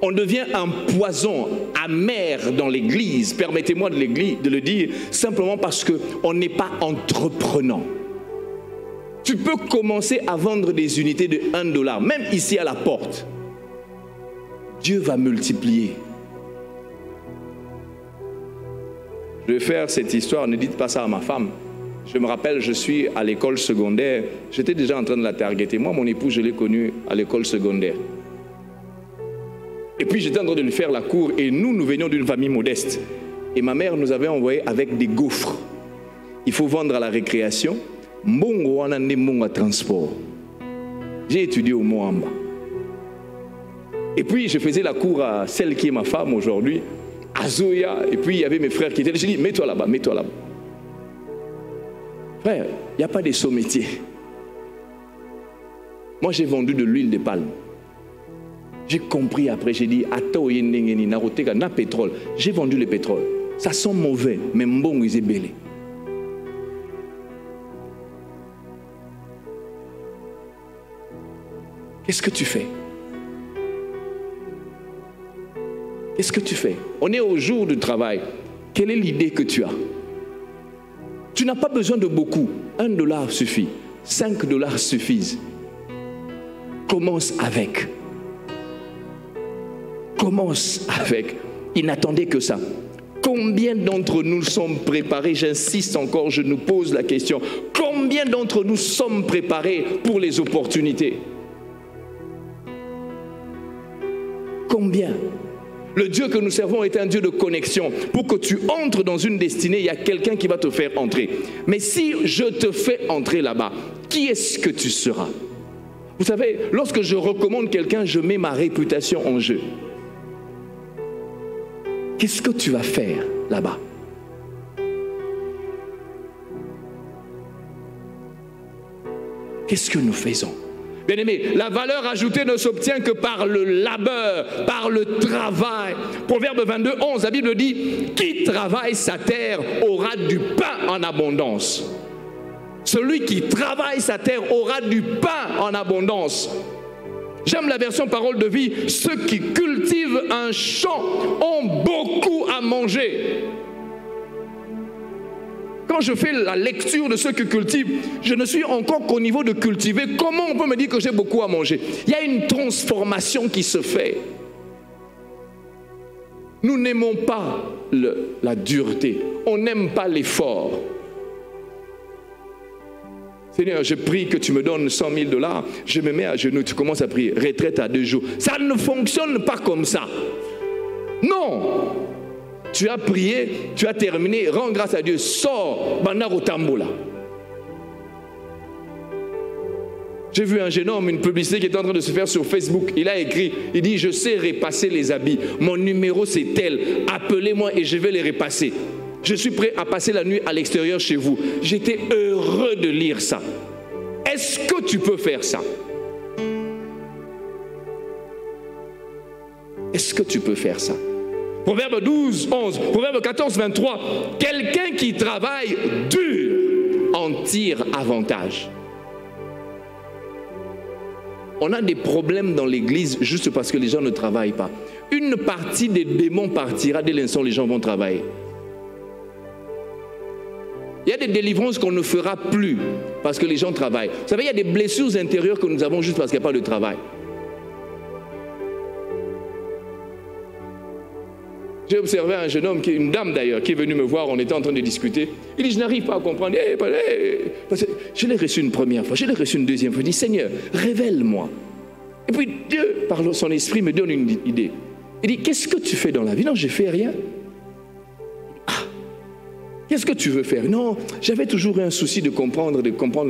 On devient un poison amer dans l'église, permettez-moi de le dire, simplement parce qu'on n'est pas entreprenant. Tu peux commencer à vendre des unités de 1 $, même ici à la porte. Dieu va multiplier. Je vais faire cette histoire, ne dites pas ça à ma femme. Je me rappelle, je suis à l'école secondaire, j'étais déjà en train de la targeter. Moi, mon époux, je l'ai connu à l'école secondaire. Et puis j'étais en train de lui faire la cour et nous venions d'une famille modeste. Et ma mère nous avait envoyé avec des gaufres. Il faut vendre à la récréation. Mbongo wana nde mbongo à transport. J'ai étudié au Moamba. Et puis je faisais la cour à celle qui est ma femme aujourd'hui, à Zoya. Et puis il y avait mes frères qui étaient là. J'ai dit, mets-toi là-bas, mets-toi là-bas. Frère, il n'y a pas de sous-métier. Moi j'ai vendu de l'huile de palme. J'ai compris après, j'ai dit, na pétrole. J'ai vendu le pétrole. Ça sent mauvais, mais bon, ils est belé. Qu'est-ce que tu fais? Qu'est-ce que tu fais? On est au jour du travail. Quelle est l'idée que tu as? Tu n'as pas besoin de beaucoup. 1 $ suffit. 5 $ suffisent. Commence avec. Commence avec. Il n'attendait que ça. Combien d'entre nous sommes préparés? J'insiste encore, je nous pose la question. Combien d'entre nous sommes préparés pour les opportunités? Combien? Le Dieu que nous servons est un Dieu de connexion. Pour que tu entres dans une destinée, il y a quelqu'un qui va te faire entrer. Mais si je te fais entrer là-bas, qui est-ce que tu seras? Vous savez, lorsque je recommande quelqu'un, je mets ma réputation en jeu. Qu'est-ce que tu vas faire là-bas? Qu'est-ce que nous faisons? Bien-aimés, la valeur ajoutée ne s'obtient que par le labeur, par le travail. Proverbe 22, 11, la Bible dit « Qui travaille sa terre aura du pain en abondance. » Celui qui travaille sa terre aura du pain en abondance. J'aime la version parole de vie. Ceux qui cultivent un champ ont beaucoup à manger. quand je fais la lecture de ceux qui cultivent, je ne suis encore qu'au niveau de cultiver. Comment on peut me dire que j'ai beaucoup à manger? Il y a une transformation qui se fait. Nous n'aimons pas la dureté. On n'aime pas l'effort. Seigneur, je prie que tu me donnes 100 000 $. Je me mets à genoux, tu commences à prier. Retraite à 2 jours. Ça ne fonctionne pas comme ça. Non. Tu as prié, tu as terminé, rends grâce à Dieu. Sors, Bandaro Tambola. J'ai vu un jeune homme, une publicité qui est en train de se faire sur Facebook. Il a écrit, il dit, je sais repasser les habits. Mon numéro c'est tel. Appelez-moi et je vais les repasser. Je suis prêt à passer la nuit à l'extérieur chez vous. J'étais heureux de lire ça. Est-ce que tu peux faire ça? Est-ce que tu peux faire ça? Proverbe 12, 11, Proverbe 14, 23. Quelqu'un qui travaille dur en tire avantage. On a des problèmes dans l'église juste parce que les gens ne travaillent pas. Une partie des démons partira dès l'instant où les gens vont travailler. Il y a des délivrances qu'on ne fera plus parce que les gens travaillent. Vous savez, il y a des blessures intérieures que nous avons juste parce qu'il n'y a pas de travail. J'ai observé un jeune homme, une dame d'ailleurs, qui est venue me voir, on était en train de discuter. Il dit, je n'arrive pas à comprendre. Parce que je l'ai reçu une première fois, je l'ai reçu une deuxième fois. Je dis, Seigneur, révèle-moi. Et puis Dieu, par son esprit, me donne une idée. Il dit, qu'est-ce que tu fais dans la vie? Non, je ne fais rien. Qu'est-ce que tu veux faire? Non, j'avais toujours un souci de comprendre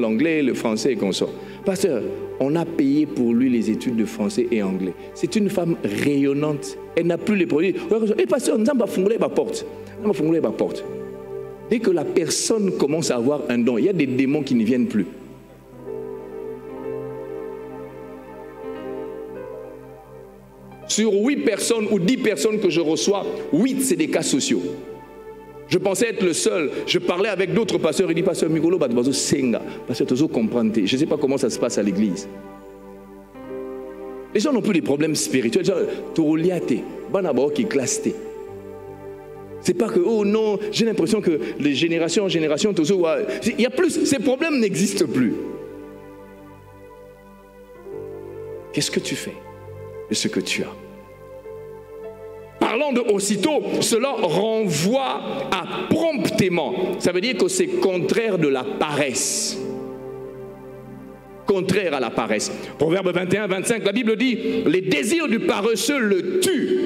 l'anglais, le français et qu'on sort. Pasteur, on a payé pour lui les études de français et anglais. C'est une femme rayonnante. Elle n'a plus les produits. Et pasteur, nous allons fouler ma porte. Dès que la personne commence à avoir un don, il y a des démons qui ne viennent plus. Sur 8 personnes ou 10 personnes que je reçois, 8 c'est des cas sociaux. Je pensais être le seul. Je parlais avec d'autres pasteurs. Il dit, pasteur Mikolo, Senga. Pasteur Tozo comprend. Je ne sais pas comment ça se passe à l'église. Les gens n'ont plus des problèmes spirituels. Toroliate, Banabo qui classe. C'est pas que, oh non, j'ai l'impression que les générations en génération, Tozo, il y a plus, ces problèmes n'existent plus. Qu'est-ce que tu fais de ce que tu as? Parlant de aussitôt, cela renvoie à promptement. Ça veut dire que c'est contraire de la paresse. Contraire à la paresse. Proverbe 21, 25, la Bible dit, les désirs du paresseux le tuent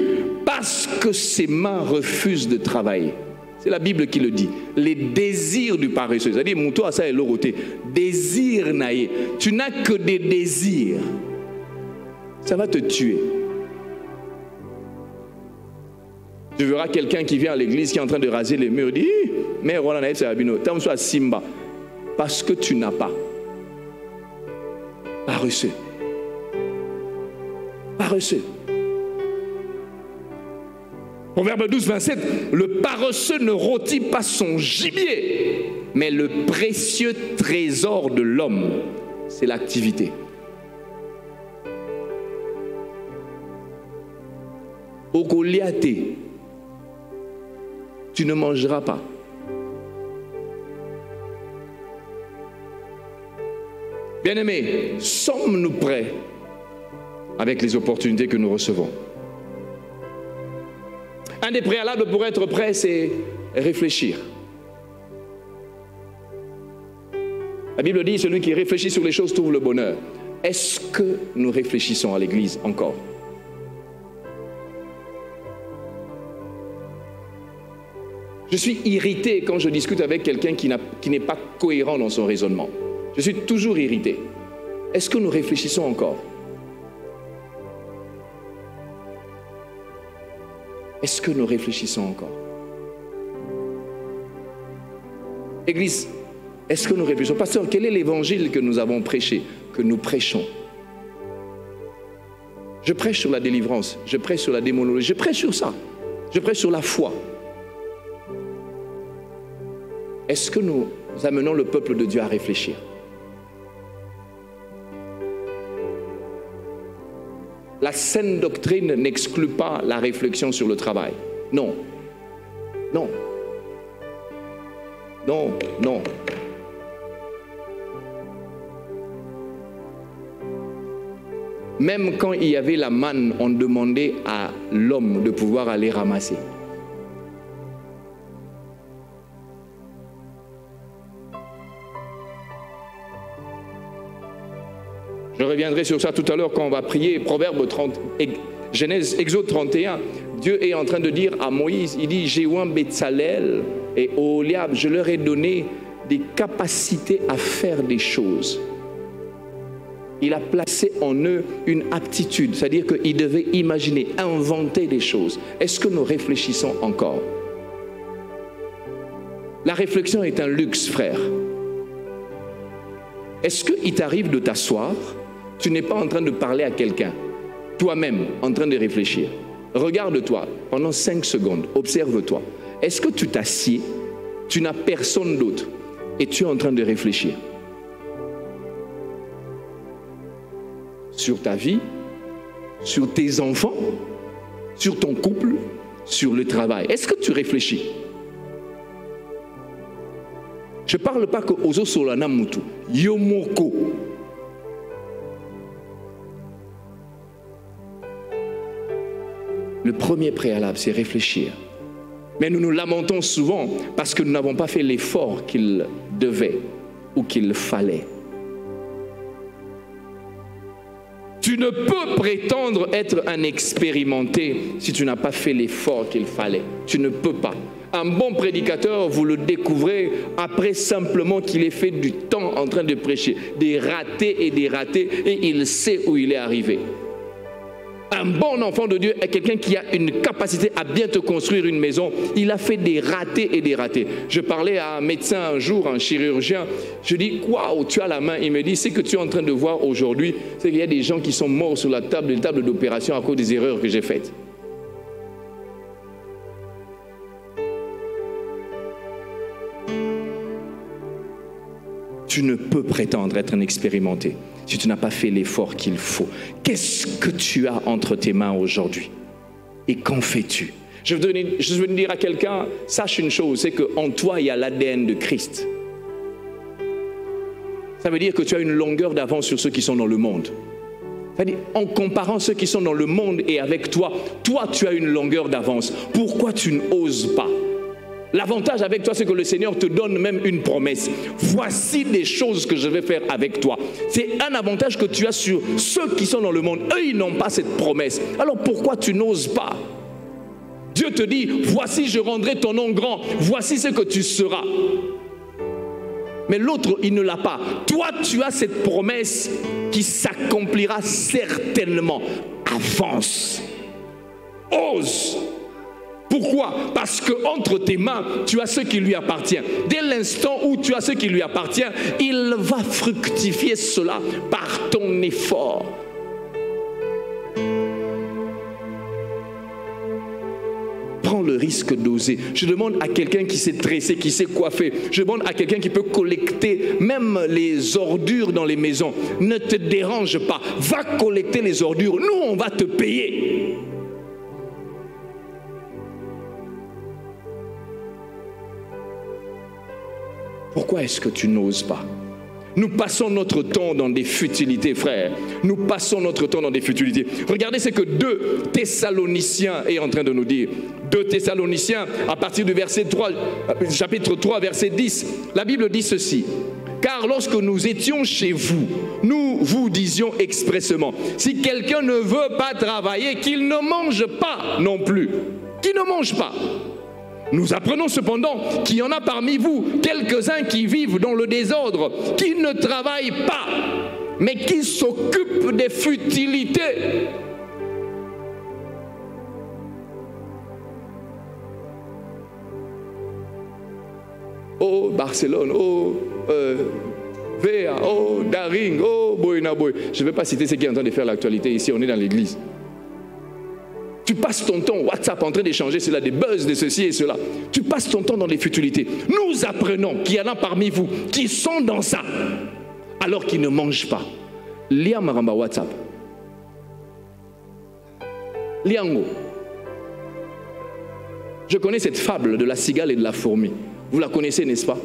parce que ses mains refusent de travailler. C'est la Bible qui le dit. Les désirs du paresseux. C'est-à-dire, mon toit, ça est l'oroté. Désir naïe. Tu n'as que des désirs. Ça va te tuer. Tu verras quelqu'un qui vient à l'église qui est en train de raser les murs. Il dit, mais Roland Sabino, t'as soit Simba. Parce que tu n'as pas. Paresseux. Paresseux. Proverbe 12, 27. Le paresseux ne rôtit pas son gibier, mais le précieux trésor de l'homme, c'est l'activité. Okoliate. Tu ne mangeras pas. Bien-aimés, sommes-nous prêts avec les opportunités que nous recevons? Un des préalables pour être prêt, c'est réfléchir. La Bible dit, celui qui réfléchit sur les choses trouve le bonheur. Est-ce que nous réfléchissons à l'église encore? Je suis irrité quand je discute avec quelqu'un qui n'est pas cohérent dans son raisonnement. Je suis toujours irrité. Est-ce que nous réfléchissons encore? Est-ce que nous réfléchissons encore? Église, est-ce que nous réfléchissons? Pasteur, quel est l'évangile que nous avons prêché, que nous prêchons? Je prêche sur la délivrance, je prêche sur la démonologie, je prêche sur ça. Je prêche sur la foi. Est-ce que nous amenons le peuple de Dieu à réfléchir? La saine doctrine n'exclut pas la réflexion sur le travail. Non. Non. Non, non. Même quand il y avait la manne, on demandait à l'homme de pouvoir aller ramasser. Je reviendrai sur ça tout à l'heure quand on va prier. Proverbe 30, Genèse, Exode 31. Dieu est en train de dire à Moïse, il dit, Jéouan, Betsalel et Oholiab, je leur ai donné des capacités à faire des choses. Il a placé en eux une aptitude, c'est-à-dire qu'ils devaient imaginer, inventer des choses. Est-ce que nous réfléchissons encore? La réflexion est un luxe, frère. Est-ce qu'il t'arrive de t'asseoir? Tu n'es pas en train de parler à quelqu'un, toi-même, en train de réfléchir. Regarde-toi pendant 5 secondes, observe-toi. Est-ce que tu t'assieds, tu n'as personne d'autre et tu es en train de réfléchir sur ta vie, sur tes enfants, sur ton couple, sur le travail? Est-ce que tu réfléchis? Je ne parle pas que Ozo Solana Mutu, Yomoko. Le premier préalable, c'est réfléchir. Mais nous nous lamentons souvent parce que nous n'avons pas fait l'effort qu'il devait ou qu'il fallait. Tu ne peux prétendre être un expérimenté si tu n'as pas fait l'effort qu'il fallait. Tu ne peux pas. Un bon prédicateur, vous le découvrez après simplement qu'il ait fait du temps en train de prêcher, des ratés, et il sait où il est arrivé. Un bon enfant de Dieu est quelqu'un qui a une capacité à bien te construire une maison. Il a fait des ratés et des ratés. Je parlais à un médecin un jour, un chirurgien. Je dis, waouh, tu as la main. Il me dit, ce que tu es en train de voir aujourd'hui, c'est qu'il y a des gens qui sont morts sur la table d'opération à cause des erreurs que j'ai faites. Tu ne peux prétendre être un expérimenté si tu n'as pas fait l'effort qu'il faut. Qu'est-ce que tu as entre tes mains aujourd'hui? Et qu'en fais-tu? Je veux dire à quelqu'un, sache une chose, c'est qu'en toi, il y a l'ADN de Christ. Ça veut dire que tu as une longueur d'avance sur ceux qui sont dans le monde. C'est-à-dire, en comparant ceux qui sont dans le monde et avec toi, toi, tu as une longueur d'avance. Pourquoi tu n'oses pas? L'avantage avec toi, c'est que le Seigneur te donne même une promesse. Voici des choses que je vais faire avec toi. C'est un avantage que tu as sur ceux qui sont dans le monde. Eux, ils n'ont pas cette promesse. Alors pourquoi tu n'oses pas? Dieu te dit, voici, je rendrai ton nom grand. Voici ce que tu seras. Mais l'autre, il ne l'a pas. Toi, tu as cette promesse qui s'accomplira certainement. Avance. Ose. Pourquoi? Parce qu'entre tes mains, tu as ce qui lui appartient. Dès l'instant où tu as ce qui lui appartient, il va fructifier cela par ton effort. Prends le risque d'oser. Je demande à quelqu'un qui sait tresser, qui sait coiffer. Je demande à quelqu'un qui peut collecter même les ordures dans les maisons. Ne te dérange pas. Va collecter les ordures. Nous, on va te payer. Pourquoi est-ce que tu n'oses pas? Nous passons notre temps dans des futilités, frères. Nous passons notre temps dans des futilités. Regardez ce que 2 Thessaloniciens est en train de nous dire. 2 Thessaloniciens, à partir du verset 3, chapitre 3, verset 10, la Bible dit ceci. Car lorsque nous étions chez vous, nous vous disions expressément, si quelqu'un ne veut pas travailler, qu'il ne mange pas non plus. Qu'il ne mange pas. Nous apprenons cependant qu'il y en a parmi vous quelques-uns qui vivent dans le désordre, qui ne travaillent pas, mais qui s'occupent des futilités. Oh Barcelone, oh Véa, oh Daring, oh Boynaboy. Je ne vais pas citer ce qui est en train de faire l'actualité ici, on est dans l'église. Tu passes ton temps WhatsApp en train d'échanger cela, des buzz de ceci et cela. Tu passes ton temps dans les futilités. Nous apprenons qu'il y en a parmi vous qui sont dans ça, alors qu'ils ne mangent pas. Lia Maramba WhatsApp. Liango. Je connais cette fable de la cigale et de la fourmi. Vous la connaissez, n'est-ce pas?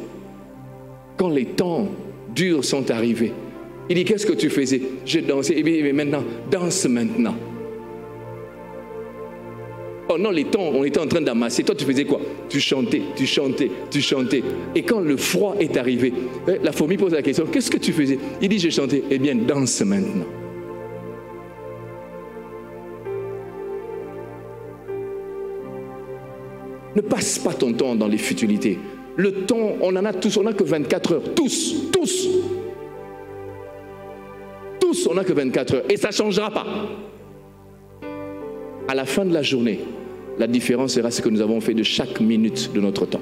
Quand les temps durs sont arrivés, il dit, qu'est-ce que tu faisais? J'ai dansé. Il dit, mais maintenant, danse maintenant. Oh non, les temps, on était en train d'amasser. Toi, tu faisais quoi? Tu chantais, tu chantais, tu chantais. Et quand le froid est arrivé, la fourmi pose la question, qu'est-ce que tu faisais? Il dit, je chantais. Eh bien, danse maintenant. Ne passe pas ton temps dans les futilités. Le temps, on en a tous, on n'a que 24 heures. Tous. Tous, on n'a que 24 heures. Et ça ne changera pas. À la fin de la journée, la différence sera ce que nous avons fait de chaque minute de notre temps.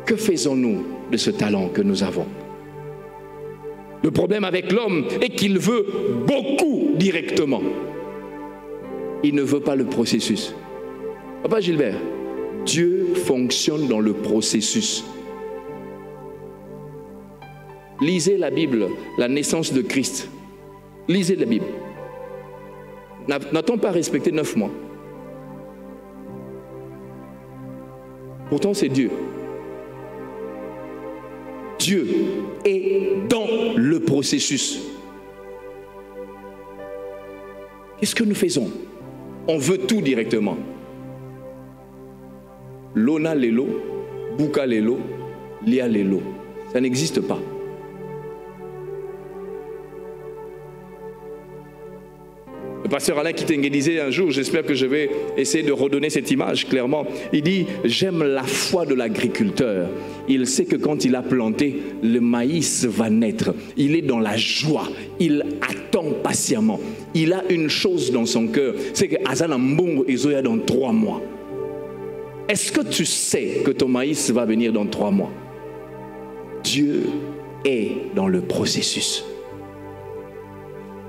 Que faisons-nous de ce talent que nous avons? Le problème avec l'homme est qu'il veut beaucoup directement. Il ne veut pas le processus. Papa Gilbert, Dieu fonctionne dans le processus. Lisez la Bible, la naissance de Christ. Lisez la Bible. N'a-t-on pas respecté 9 mois? Pourtant, c'est Dieu. Dieu est dans le processus. Qu'est-ce que nous faisons? On veut tout directement. Lona Lelo, Bouka Lelo, Lia Lelo. Ça n'existe pas. Le pasteur Alain Kitenge disait un jour, j'espère que je vais essayer de redonner cette image clairement. Il dit, j'aime la foi de l'agriculteur. Il sait que quand il a planté, le maïs va naître. Il est dans la joie. Il attend patiemment. Il a une chose dans son cœur, c'est que Azana Mbongo Ezoya dans 3 mois. Est-ce que tu sais que ton maïs va venir dans 3 mois? Dieu est dans le processus.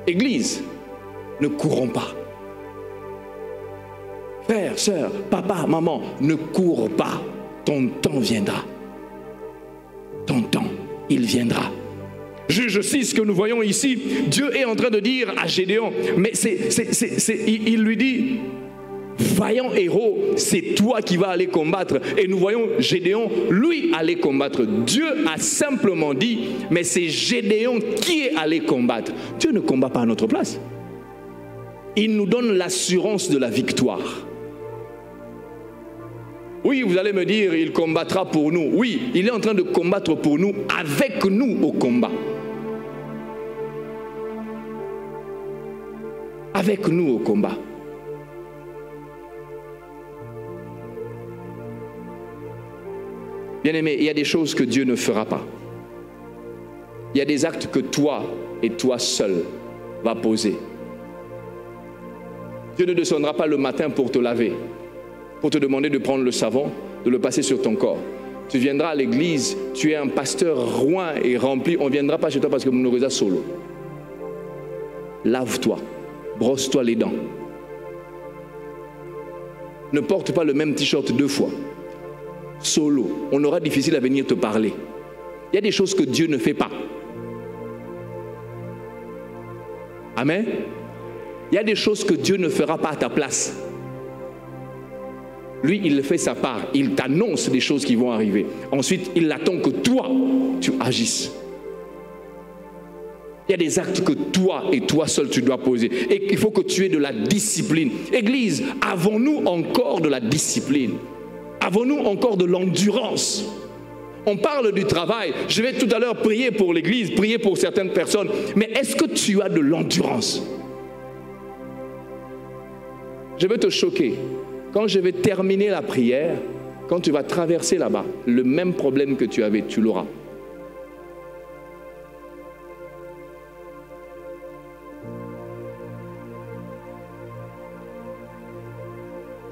Église, ne courons pas. Frère, sœur, papa, maman, ne cours pas. Ton temps viendra. Ton temps, il viendra. Juge 6 que nous voyons ici, Dieu est en train de dire à Gédéon, mais il lui dit, vaillant héros, c'est toi qui vas aller combattre. Et nous voyons Gédéon, lui, aller combattre. Dieu a simplement dit, mais c'est Gédéon qui est allé combattre. Dieu ne combat pas à notre place. Il nous donne l'assurance de la victoire. Oui, vous allez me dire, il combattra pour nous. Oui, il est en train de combattre pour nous, avec nous au combat. Avec nous au combat. Bien-aimé, il y a des choses que Dieu ne fera pas. Il y a des actes que toi et toi seul vas poser. Dieu ne descendra pas le matin pour te laver, pour te demander de prendre le savon, de le passer sur ton corps. Tu viendras à l'église, tu es un pasteur roi et rempli, on ne viendra pas chez toi parce que nous sommes solo. Lave-toi, brosse-toi les dents. Ne porte pas le même t-shirt 2 fois. Solo, on aura difficile à venir te parler. Il y a des choses que Dieu ne fait pas. Amen. Il y a des choses que Dieu ne fera pas à ta place. Lui, il fait sa part. Il t'annonce des choses qui vont arriver. Ensuite, il attend que toi, tu agisses. Il y a des actes que toi et toi seul tu dois poser. Et il faut que tu aies de la discipline. Église, avons-nous encore de la discipline? Avons-nous encore de l'endurance? On parle du travail. Je vais tout à l'heure prier pour l'église, prier pour certaines personnes. Mais est-ce que tu as de l'endurance? Je vais te choquer. Quand je vais terminer la prière, quand tu vas traverser là-bas, le même problème que tu avais, tu l'auras.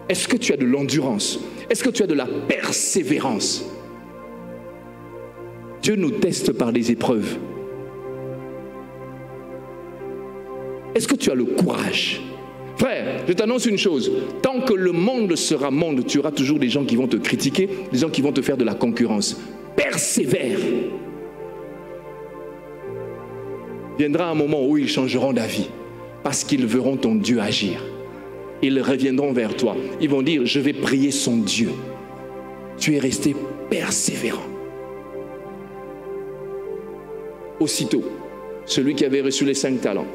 Est-ce que tu as de l'endurance? Est-ce que tu as de la persévérance? Dieu nous teste par des épreuves. Est-ce que tu as le courage? Frère, je t'annonce une chose. Tant que le monde sera monde, tu auras toujours des gens qui vont te critiquer, des gens qui vont te faire de la concurrence. Persévère. Viendra un moment où ils changeront d'avis parce qu'ils verront ton Dieu agir. ils reviendront vers toi. Ils vont dire, je vais prier son Dieu. Tu es resté persévérant. Aussitôt, celui qui avait reçu les 5 talents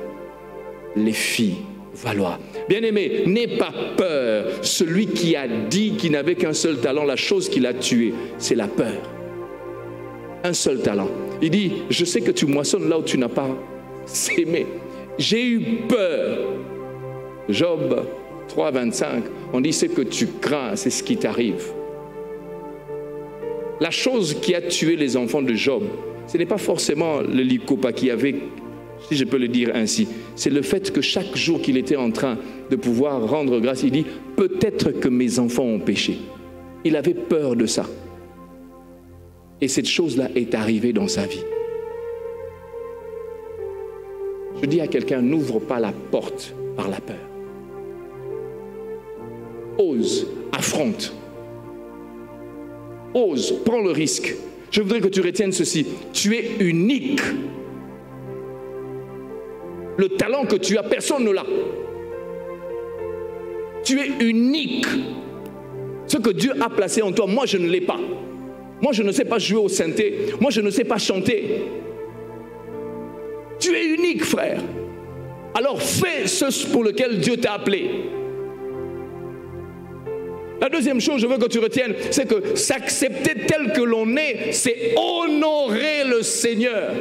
les fit valoir. Bien-aimé, n'aie pas peur. Celui qui a dit qu'il n'avait qu'un seul talent, la chose qui l'a tué, c'est la peur. Un seul talent. Il dit, je sais que tu moissonnes là où tu n'as pas sémé. J'ai eu peur. Job 3, 25, on dit, ce que tu crains, c'est ce qui t'arrive. La chose qui a tué les enfants de Job, ce n'est pas forcément le lycopa qui avait, si je peux le dire ainsi, c'est le fait que chaque jour qu'il était en train de pouvoir rendre grâce, il dit, peut-être que mes enfants ont péché. Il avait peur de ça. Et cette chose-là est arrivée dans sa vie. Je dis à quelqu'un, n'ouvre pas la porte par la peur. Ose, affronte. Ose, prends le risque. Je voudrais que tu retiennes ceci. Tu es unique. Le talent que tu as, personne ne l'a. Tu es unique. Ce que Dieu a placé en toi, moi je ne l'ai pas. Moi je ne sais pas jouer au synthé. Moi je ne sais pas chanter. Tu es unique, frère. Alors fais ce pour lequel Dieu t'a appelé. La deuxième chose, je veux que tu retiennes, c'est que s'accepter tel que l'on est, c'est honorer le Seigneur.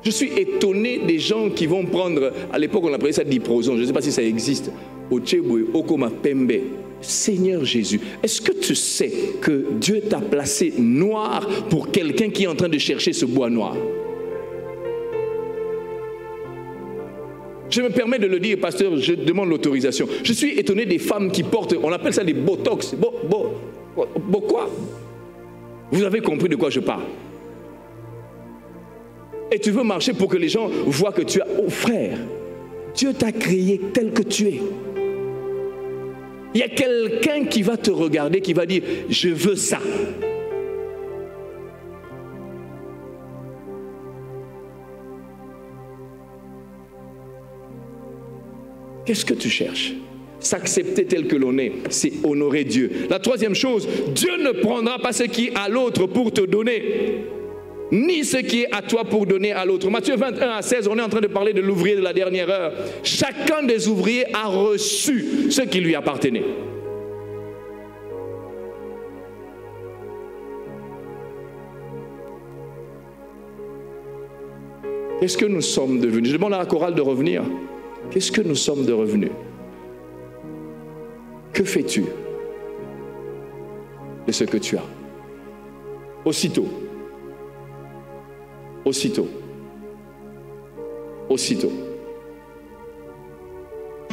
Je suis étonné des gens qui vont prendre, à l'époque on appelait ça diproson, je ne sais pas si ça existe, Ochebwe, Okoma Pembe. Seigneur Jésus, est-ce que tu sais que Dieu t'a placé noir pour quelqu'un qui est en train de chercher ce bois noir? Je me permets de le dire, pasteur, je demande l'autorisation. Je suis étonné des femmes qui portent, on appelle ça des botox. Quoi? Vous avez compris de quoi je parle. Et tu veux marcher pour que les gens voient que tu as... Oh frère, Dieu t'a créé tel que tu es. Il y a quelqu'un qui va te regarder, qui va dire, je veux ça. Qu'est-ce que tu cherches? S'accepter tel que l'on est, c'est honorer Dieu. La troisième chose, Dieu ne prendra pas ce qui est à l'autre pour te donner, ni ce qui est à toi pour donner à l'autre. Matthieu 21 à 16, on est en train de parler de l'ouvrier de la dernière heure. Chacun des ouvriers a reçu ce qui lui appartenait. Qu'est-ce que nous sommes devenus? Je demande à la chorale de revenir. Qu'est-ce que nous sommes devenus? Que fais-tu de ce que tu as? Aussitôt,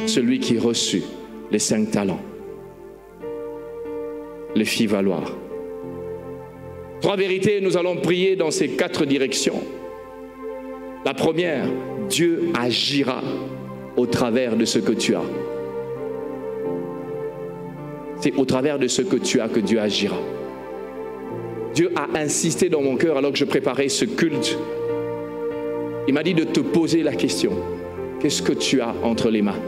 celui qui reçut les 5 talents les fit valoir. 3 vérités, nous allons prier dans ces 4 directions. La première, Dieu agira au travers de ce que tu as. C'est au travers de ce que tu as que Dieu agira. Dieu a insisté dans mon cœur alors que je préparais ce culte. Il m'a dit de te poser la question. Qu'est-ce que tu as entre les mains?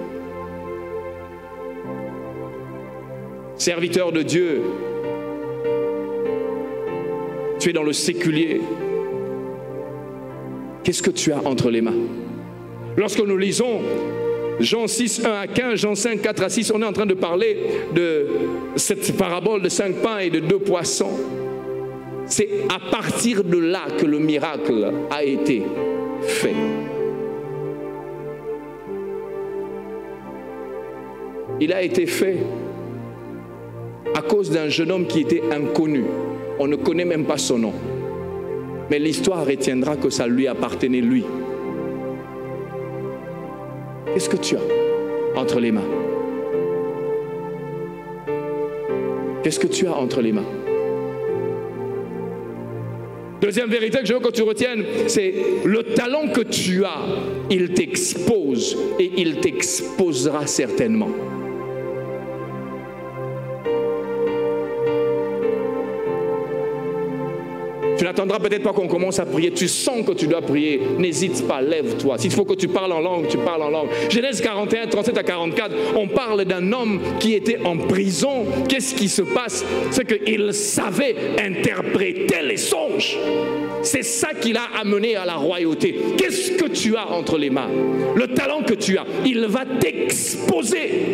Serviteur de Dieu, tu es dans le séculier. Qu'est-ce que tu as entre les mains? Lorsque nous lisons Jean 6, 1 à 15, Jean 5, 4 à 6, on est en train de parler de cette parabole de 5 pains et de 2 poissons. C'est à partir de là que le miracle a été fait. Il a été fait à cause d'un jeune homme qui était inconnu. On ne connaît même pas son nom. Mais l'histoire retiendra que ça lui appartenait lui. Qu'est-ce que tu as entre les mains? Qu'est-ce que tu as entre les mains? Deuxième vérité que je veux que tu retiennes, c'est le talent que tu as, il t'expose et il t'exposera certainement. Tu n'as n'attendras peut-être pas qu'on commence à prier. Tu sens que tu dois prier. N'hésite pas, lève-toi. S'il faut que tu parles en langue, tu parles en langue. Genèse 41, 37 à 44, on parle d'un homme qui était en prison. Qu'est-ce qui se passe? C'est qu'il savait interpréter les songes. C'est ça qui l'a amené à la royauté. Qu'est-ce que tu as entre les mains? Le talent que tu as, il va t'exposer.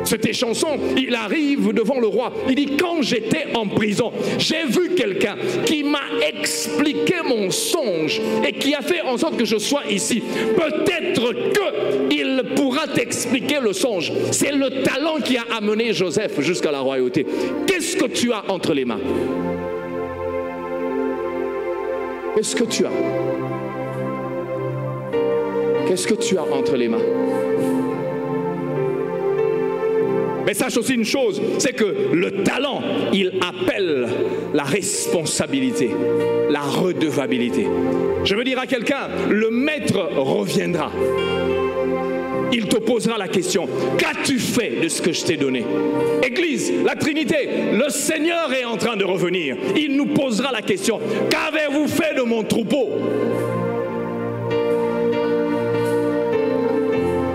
C'était chanson, il arrive devant le roi. Il dit, quand j'étais en prison, j'ai vu quelqu'un qui m'a expliqué mon songe et qui a fait en sorte que je sois ici. Peut-être qu'il pourra t'expliquer le songe. C'est le talent qui a amené Joseph jusqu'à la royauté. Qu'est-ce que tu as entre les mains? Qu'est-ce que tu as? Qu'est-ce que tu as entre les mains? Mais sache aussi une chose, c'est que le talent, il appelle la responsabilité, la redevabilité. Je veux dire à quelqu'un, le maître reviendra. Il te posera la question, qu'as-tu fait de ce que je t'ai donné? Église, la Trinité, le Seigneur est en train de revenir. Il nous posera la question, qu'avez-vous fait de mon troupeau?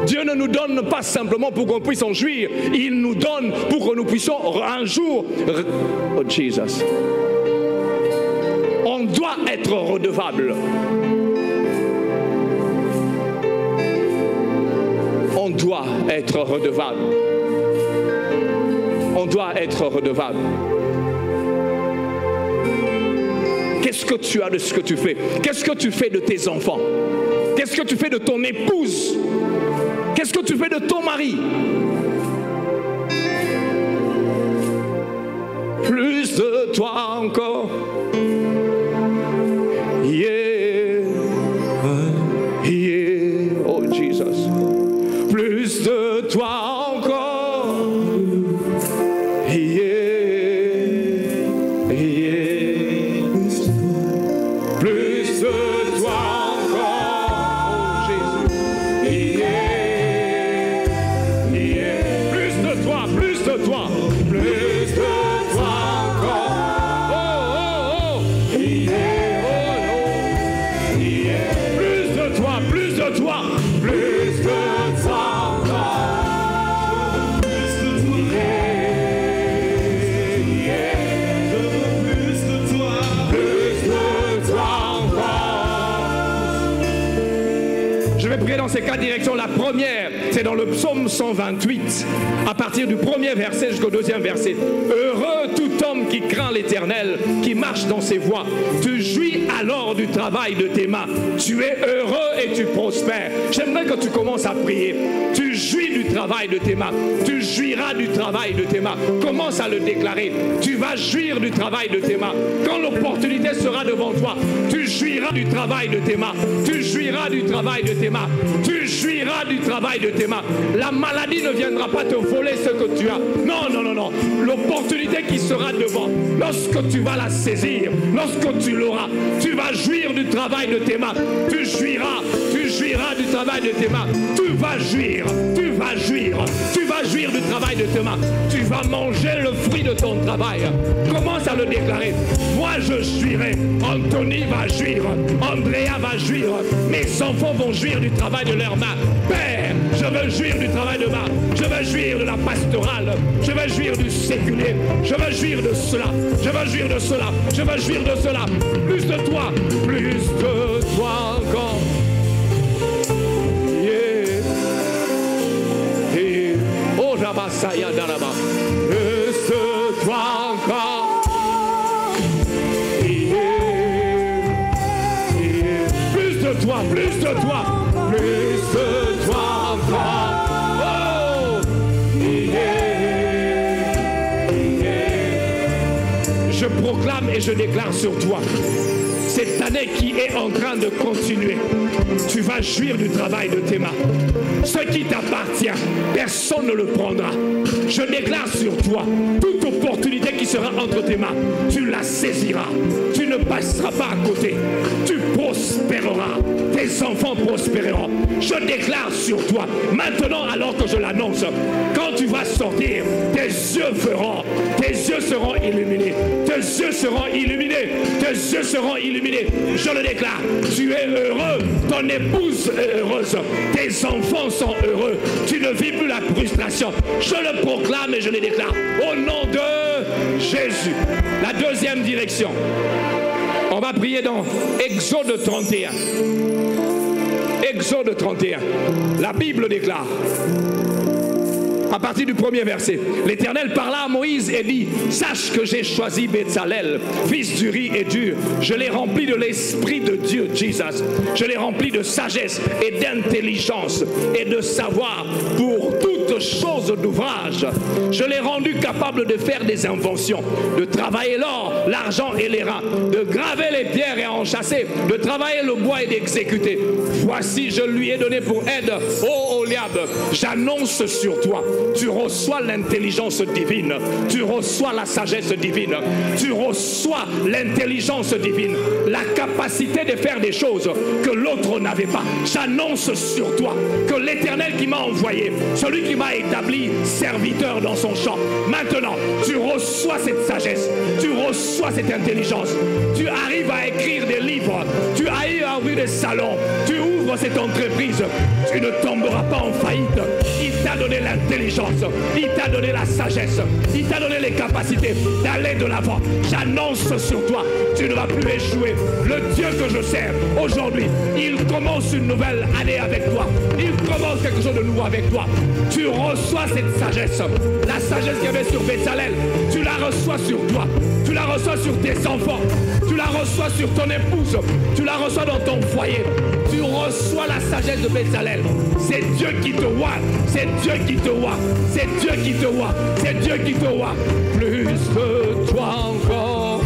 Dieu ne nous donne pas simplement pour qu'on puisse en jouir. Il nous donne pour que nous puissions un jour... Oh Jesus. On doit être redevable. On doit être redevable. On doit être redevable. Qu'est-ce que tu as de ce que tu fais? Qu'est-ce que tu fais de tes enfants? Qu'est-ce que tu fais de ton épouse? Qu'est-ce que tu fais de ton mari? Plus de toi encore. Yeah. Yeah. Oh Jesus. Plus de toi encore. Yeah. Yeah. Plus de toi encore. Oh Jésus. Yeah. Dans ces quatre directions, la première, c'est dans le psaume 128, à partir du premier verset jusqu'au deuxième verset. Heureux tout homme qui craint l'Éternel, qui marche dans ses voies. Tu jouis alors du travail de tes mains. Tu es heureux et tu prospères. J'aimerais que tu commences à prier. Tu jouis du travail de tes mains. Tu jouiras du travail de tes mains. Commence à le déclarer. Tu vas jouir du travail de tes mains. Quand l'opportunité sera devant toi, tu jouiras du travail de tes mains. Tu jouiras du travail de tes mains. Tu jouiras du travail de tes mains. La maladie ne viendra pas te voler ce que tu as. Non, non, non, non. L'opportunité qui sera devant, lorsque tu vas la saisir, lorsque tu l'auras, tu vas jouir du travail de tes mains. Tu jouiras du travail de tes mains. Tu vas jouir du travail de tes mains. Tu vas manger le fruit de ton travail. Commence à le déclarer. Moi je jouirai. Anthony va jouir. Andrea va jouir. Mes enfants vont jouir du travail de leurs mains. Père, je veux jouir du travail de main. Je veux jouir de la pastorale. Je veux jouir du séculier. Je veux jouir de cela. Je veux jouir de cela. Je veux jouir de cela. Plus de toi. Plus de toi encore. Yeah. Yeah. Oh, Rabasaya Daraba. Plus de toi encore. Yeah. Yeah. Plus de toi. Plus de toi. Plus de toi encore. Oh, yeah, yeah. Je proclame et je déclare sur toi, cette année qui est en train de continuer, tu vas jouir du travail de tes mains. Ce qui t'appartient, personne ne le prendra. Je déclare sur toi, toute opportunité qui sera entre tes mains, tu la saisiras. Tu ne passeras pas à côté. Tu prospéreras. Tes enfants prospéreront. Je déclare déclare sur toi, maintenant alors que je l'annonce, quand tu vas sortir, tes yeux seront illuminés. Tes yeux seront illuminés. Tes yeux seront illuminés. Je le déclare, tu es heureux, ton épouse est heureuse, tes enfants sont heureux, tu ne vis plus la frustration. Je le proclame et je le déclare au nom de Jésus. La deuxième direction, on va prier dans Exode 31. Exode 31. La Bible déclare, à partir du premier verset, l'Éternel parla à Moïse et dit, sache que j'ai choisi Bezalel, fils d'Uri et d'Hur. Je l'ai rempli de l'Esprit de Dieu, Jesus. Je l'ai rempli de sagesse et d'intelligence et de savoir pour toutes choses d'ouvrage. Je l'ai rendu capable de faire des inventions, de travailler l'or, l'argent et les reins, de graver les pierres et en chasser, de travailler le bois et d'exécuter. Voici, je lui ai donné pour aide, ô Oliab, j'annonce sur toi. Tu reçois l'intelligence divine, tu reçois la sagesse divine, tu reçois l'intelligence divine, la capacité de faire des choses que l'autre n'avait pas. J'annonce sur toi que l'Éternel qui m'a envoyé, celui qui m'a établi serviteur dans son champ, maintenant tu reçois cette sagesse, tu reçois cette intelligence, tu arrives à écrire des livres, tu arrives à ouvrir des salons, tu ouvres cette entreprise, tu ne tomberas pas en faillite. Il t'a donné l'intelligence, il t'a donné la sagesse, il t'a donné les capacités d'aller de l'avant. J'annonce sur toi, tu ne vas plus échouer. Le Dieu que je sers aujourd'hui, il commence une nouvelle année avec toi. Il commence quelque chose de nouveau avec toi. Tu reçois cette sagesse, la sagesse qu'il y avait sur Bezalel, tu la reçois sur toi. Tu la reçois sur tes enfants, tu la reçois sur ton épouse, tu la reçois dans ton foyer. Tu reçois la sagesse de Bezalel. C'est Dieu qui te voit, c'est Dieu qui te voit, c'est Dieu qui te voit, c'est Dieu qui te voit. Plus que toi encore.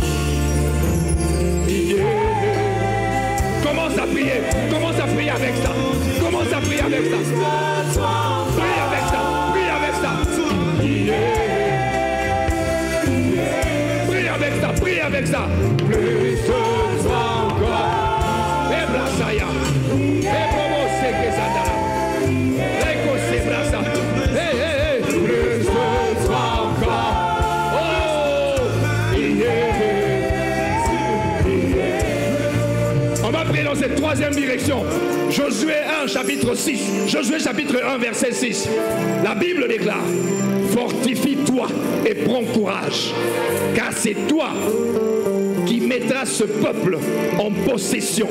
Yeah. Commence à prier avec ça. Commence à prier avec ça. Prie avec ça, prie avec ça. Yeah. Prie avec ça. Plus que toi encore. Et Brasaya. Et Bobo Sekezadara. Leko Sebrasa. Hey. Plus que toi encore. Oh. On va prier dans cette troisième direction. Josué 1, chapitre 6. Josué chapitre 1, verset 6. La Bible déclare: fortifie-toi et prends courage, car c'est toi qui mettras ce peuple en possession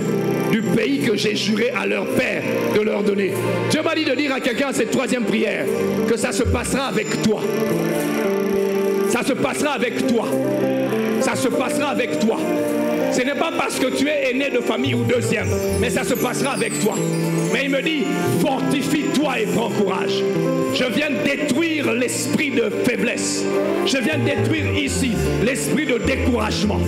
du pays que j'ai juré à leur père de leur donner. Dieu m'a dit de dire à quelqu'un cette troisième prière que ça se passera avec toi. Ça se passera avec toi. Ça se passera avec toi. Ce n'est pas parce que tu es aîné de famille ou deuxième, mais ça se passera avec toi. Mais il me dit, fortifie-toi et prends courage. Je viens détruire l'esprit de faiblesse. Je viens détruire ici l'esprit de découragement.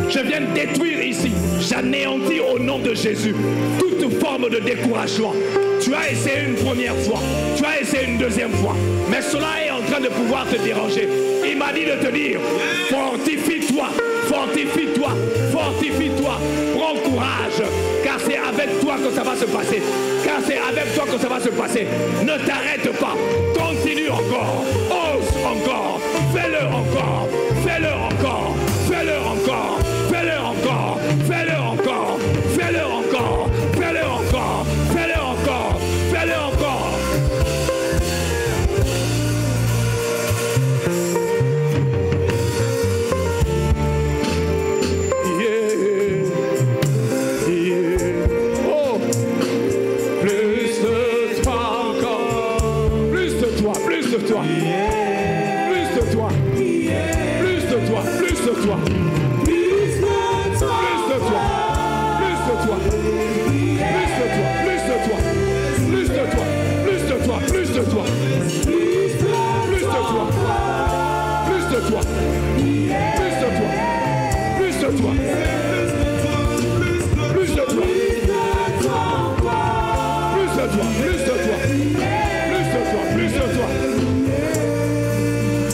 Je viens détruire ici, j'anéantis au nom de Jésus toute forme de découragement. Tu as essayé une première fois, tu as essayé une deuxième fois, mais cela est en train de pouvoir te déranger. Il m'a dit de te dire, fortifie-toi, fortifie-toi, fortifie-toi, prends courage, car c'est avec toi que ça va se passer. Car c'est avec toi que ça va se passer. Ne t'arrête pas, continue encore, ose encore, fais-le encore, fais-le encore, fais-le encore, fais-le encore, fais-le encore, fais-le encore, fais-le encore, fais-le encore, fais-le encore.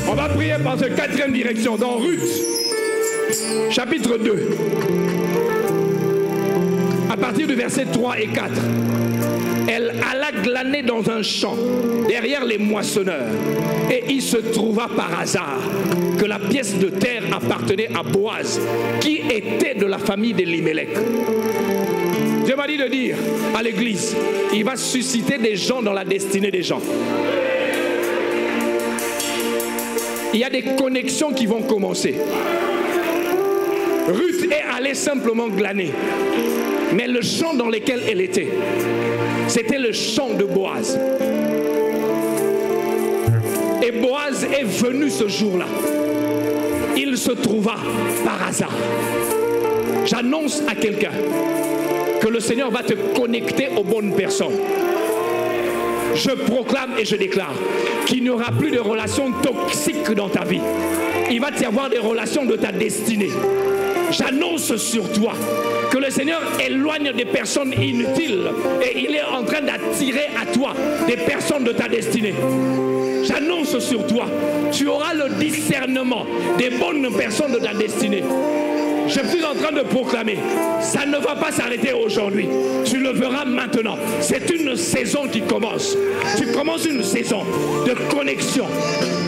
On va prier par cette quatrième direction dans Ruth, chapitre 2, à partir du verset 3 et 4. Elle alla glaner dans un champ, derrière les moissonneurs. Et il se trouva par hasard que la pièce de terre appartenait à Boaz, qui était de la famille d'Elimelech. Dieu m'a dit de dire à l'église, il va susciter des gens dans la destinée des gens. Il y a des connexions qui vont commencer. Ruth est allée simplement glaner. Mais le champ dans lequel elle était, c'était le champ de Boaz. Et Boaz est venu ce jour-là. Il se trouva par hasard. J'annonce à quelqu'un que le Seigneur va te connecter aux bonnes personnes. Je proclame et je déclare qu'il n'y aura plus de relations toxiques dans ta vie. Il va y avoir des relations de ta destinée. J'annonce sur toi que le Seigneur éloigne des personnes inutiles et il est en train d'attirer à toi des personnes de ta destinée. J'annonce sur toi, tu auras le discernement des bonnes personnes de ta destinée. Je suis en train de proclamer, ça ne va pas s'arrêter aujourd'hui. Tu le verras maintenant. C'est une saison qui commence. Tu commences une saison de connexion.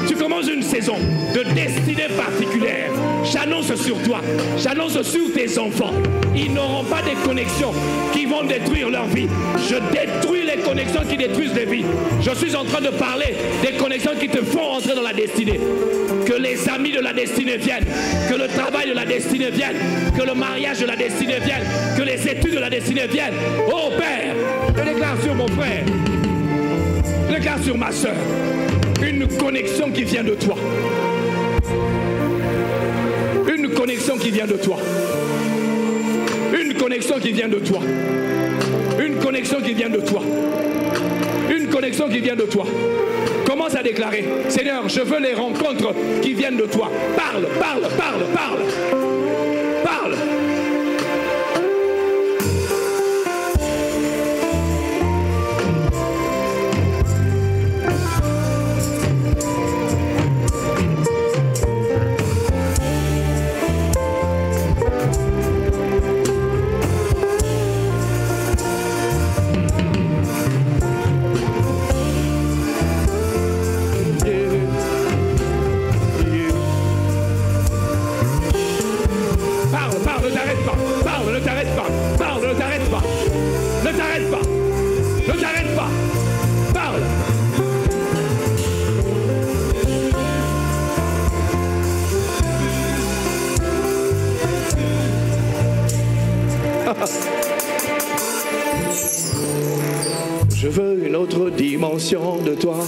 Tu commences une saison de destinée particulière. J'annonce sur toi, j'annonce sur tes enfants. Ils n'auront pas des connexions qui vont détruire leur vie. Je détruis les connexions qui détruisent les vies. Je suis en train de parler des connexions qui te font entrer dans la destinée. Que les amis de la destinée viennent, que le travail de la destinée vienne, que le mariage de la destinée vienne, que les études de la destinée viennent. Oh Père, je déclare sur mon frère, je déclare sur ma soeur, une connexion qui vient de toi. Une connexion qui vient de toi. Une connexion qui vient de toi. Une connexion qui vient de toi. Une connexion qui vient de toi. Commence à déclarer, Seigneur, je veux les rencontres qui viennent de toi. Parle, parle, parle, parle. Parle. Je veux une autre dimension de toi.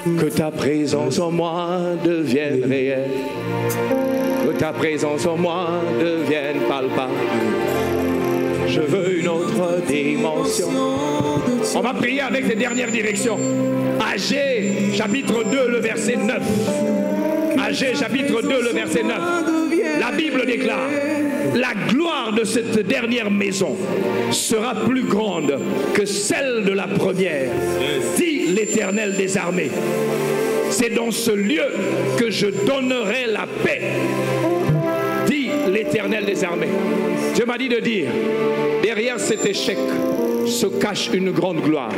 Que ta présence en moi devienne réelle. Que ta présence en moi devienne palpable. Je veux une autre dimension. On va prier avec les dernières directions. Agé, chapitre 2, le verset 9. Agé, chapitre 2, le verset 9. La Bible déclare: la gloire de cette dernière maison sera plus grande que celle de la première, dit l'Éternel des armées. C'est dans ce lieu que je donnerai la paix, dit l'Éternel des armées. Dieu m'a dit de dire, derrière cet échec se cache une grande gloire.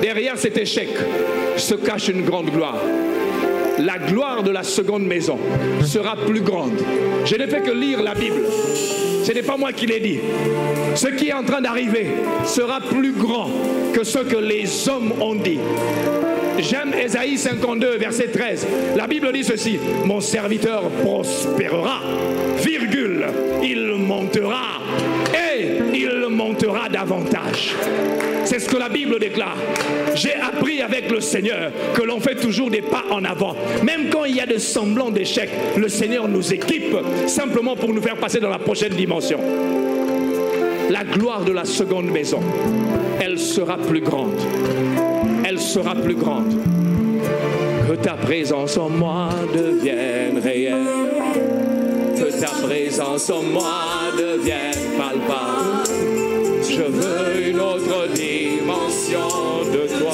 Derrière cet échec se cache une grande gloire. La gloire de la seconde maison sera plus grande. Je n'ai fait que lire la Bible. Ce n'est pas moi qui l'ai dit. Ce qui est en train d'arriver sera plus grand que ce que les hommes ont dit. J'aime Ésaïe 52, verset 13. La Bible dit ceci: mon serviteur prospérera, virgule, il montera et il montera davantage. C'est ce que la Bible déclare. J'ai appris avec le Seigneur que l'on fait toujours des pas en avant. Même quand il y a de semblants d'échecs, le Seigneur nous équipe simplement pour nous faire passer dans la prochaine dimension. La gloire de la seconde maison, elle sera plus grande. Elle sera plus grande. Que ta présence en moi devienne réelle. Que ta présence en moi devienne palpable. Je veux une autre dimension de toi.